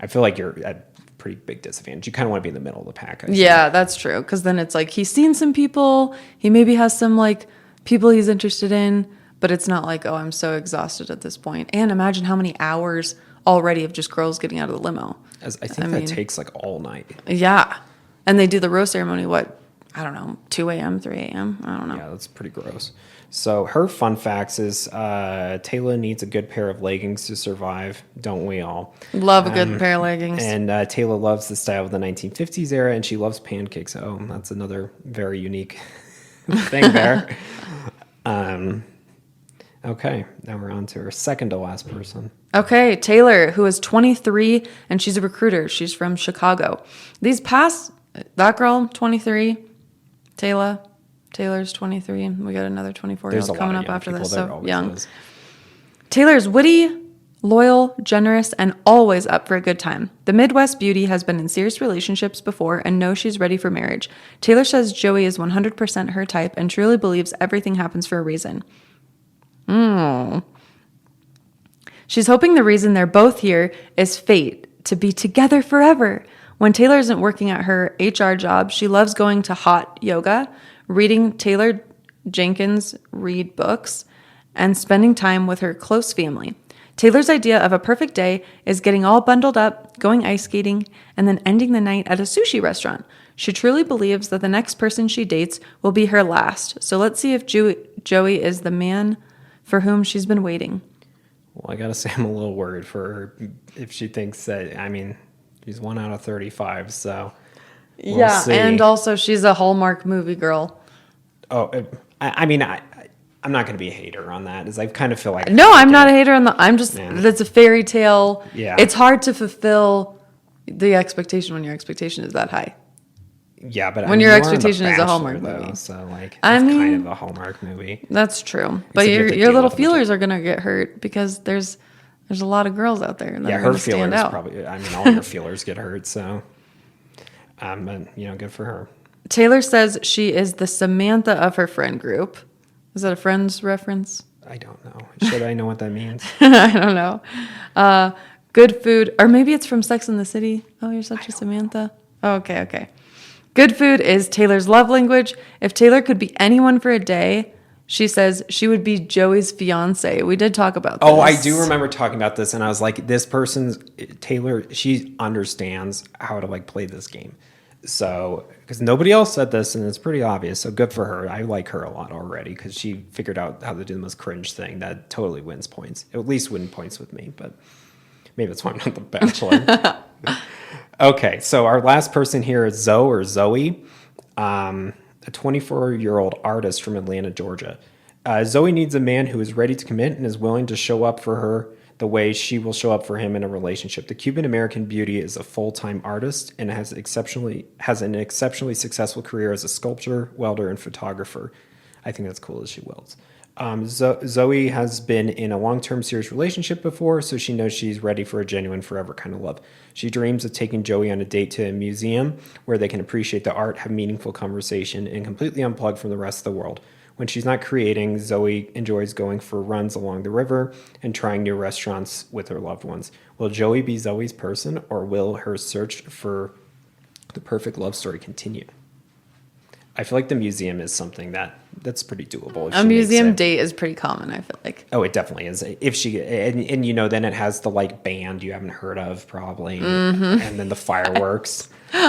I feel like you're at pretty big disadvantage. You kind of want to be in the middle of the pack. Yeah, that's true. Because then it's like he's seen some people. He maybe has some like people he's interested in, but it's not like, oh, I'm so exhausted at this point. And imagine how many hours already of just girls getting out of the limo. I think that takes like all night. Yeah. And they do the rose ceremony, I don't know, 2 a.m., 3 a.m.? I don't know. Yeah, that's pretty gross. So her fun facts is Taylor needs a good pair of leggings to survive. Don't we all? Love a good pair of leggings. And Taylor loves the style of the 1950s era, and she loves pancakes. Oh, that's another very unique thing there. Okay, now we're on to her second to last person. Okay, Taylor, who is 23, and she's a recruiter. She's from Chicago. That girl, 23, Taylor's 23. We got another 24-year-old coming up after this. So young. Taylor's witty, loyal, generous, and always up for a good time. The Midwest beauty has been in serious relationships before and knows she's ready for marriage. Taylor says Joey is 100% her type and truly believes everything happens for a reason. She's hoping the reason they're both here is fate, to be together forever. When Taylor isn't working at her HR job, she loves going to hot yoga, reading Taylor Jenkins Reid books, and spending time with her close family. Taylor's idea of a perfect day is getting all bundled up, going ice skating, and then ending the night at a sushi restaurant. She truly believes that the next person she dates will be her last. So let's see if Joey is the man for whom she's been waiting. Well, I gotta say I'm a little worried for her if she thinks that, I mean, she's 1 out of 35, so we'll see. And also she's a Hallmark movie girl. Oh, I'm not going to be a hater on that, as I kind of feel like... No, I'm not a hater on I'm just, that's a fairy tale. Yeah. It's hard to fulfill the expectation when your expectation is that high. Yeah, but when your expectation is a Bachelor, Hallmark though, movie. So, like, it's kind of a Hallmark movie. That's true. But your little feelers are going to get hurt because there's a lot of girls out there that are going to stand out. Probably, all your feelers get hurt, so... But, good for her. Taylor says she is the Samantha of her friend group. Is that a Friends reference? I don't know. Should I know what that means? I don't know. Good food. Or maybe it's from Sex and the City. Oh, you're such a Samantha. Oh, okay. Good food is Taylor's love language. If Taylor could be anyone for a day, she says she would be Joey's fiance. We did talk about this. Oh, I do remember talking about this, and I was like, Taylor, she understands how to, play this game. So, because nobody else said this, and it's pretty obvious, so good for her. I like her a lot already, because she figured out how to do the most cringe thing that totally wins points. At least win points with me, but maybe that's why I'm not the Bachelor. Okay, so our last person here is Zoe, a 24-year-old artist from Atlanta, Georgia. Zoe needs a man who is ready to commit and is willing to show up for her the way she will show up for him in a relationship. The Cuban-American beauty is a full-time artist and has an exceptionally successful career as a sculptor, welder, and photographer. I think that's cool as she welds. Zoe has been in a long-term serious relationship before, so she knows she's ready for a genuine forever kind of love. She dreams of taking Joey on a date to a museum where they can appreciate the art, have meaningful conversation, and completely unplug from the rest of the world. When she's not creating, Zoe enjoys going for runs along the river and trying new restaurants with her loved ones. Will Joey be Zoe's person, or will her search for the perfect love story continue? I feel like the museum is something that's pretty doable. A museum date is pretty common, I feel like. Oh, it definitely is. If she and then it has the band you haven't heard of probably, and then the fireworks.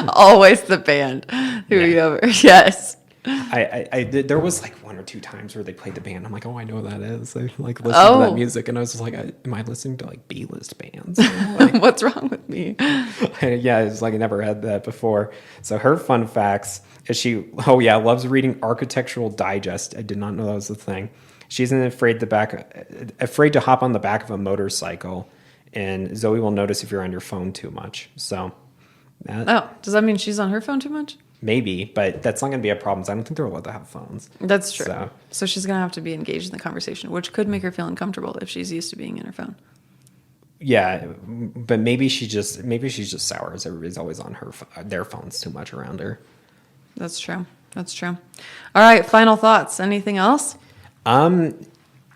Always the band. Yes. There was 1 or 2 times where they played the band. I'm like, oh, I know what that is. I listened to that music, and I was just like, am I listening to B-list bands? What's wrong with me? Yeah, it's I never had that before. So her fun facts is she loves reading Architectural Digest. I did not know that was a thing. She isn't afraid to hop on the back of a motorcycle, and Zoe will notice if you're on your phone too much. So, does that mean she's on her phone too much? Maybe, but that's not going to be a problem. I don't think they're allowed to have phones. That's true. So she's going to have to be engaged in the conversation, which could make her feel uncomfortable if she's used to being in her phone. Yeah, but maybe she's just sour as everybody's always on their phones too much around her. That's true. All right, final thoughts. Anything else?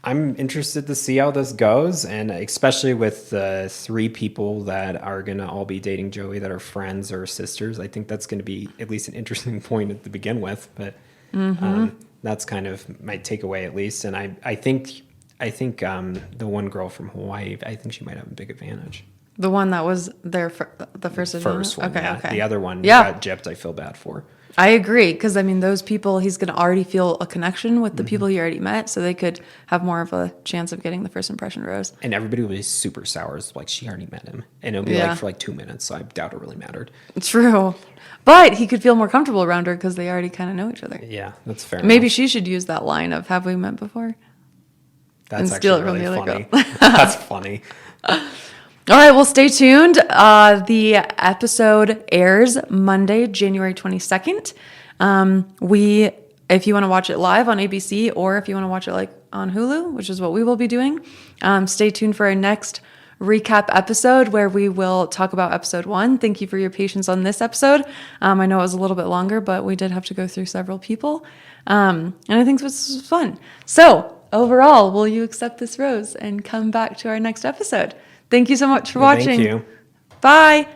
I'm interested to see how this goes, and especially with the 3 people that are going to all be dating Joey that are friends or sisters. I think that's going to be at least an interesting point to begin with, but that's kind of my takeaway at least. And I think the one girl from Hawaii, I think she might have a big advantage. The one that was there for the first one. Okay. The other one got gypped, I feel bad for. I agree, because those people, he's going to already feel a connection with the people he already met, so they could have more of a chance of getting the first impression rose. And everybody will be super sour, she already met him, and it'll be for 2 minutes. So I doubt it really mattered. True, but he could feel more comfortable around her because they already kind of know each other. Yeah, that's fair. Maybe she should use that line of "Have we met before?" That's steal actually it from really the other funny. That's funny. All right, well, stay tuned. The episode airs Monday, January 22nd. if you want to watch it live on ABC, or if you want to watch it like on Hulu, which is what we will be doing. Stay tuned for our next recap episode where we will talk about episode 1. Thank you for your patience on this episode. I know it was a little bit longer, but we did have to go through several people. And I think this was fun. So overall, will you accept this rose and come back to our next episode? Thank you so much for watching. Thank you. Bye.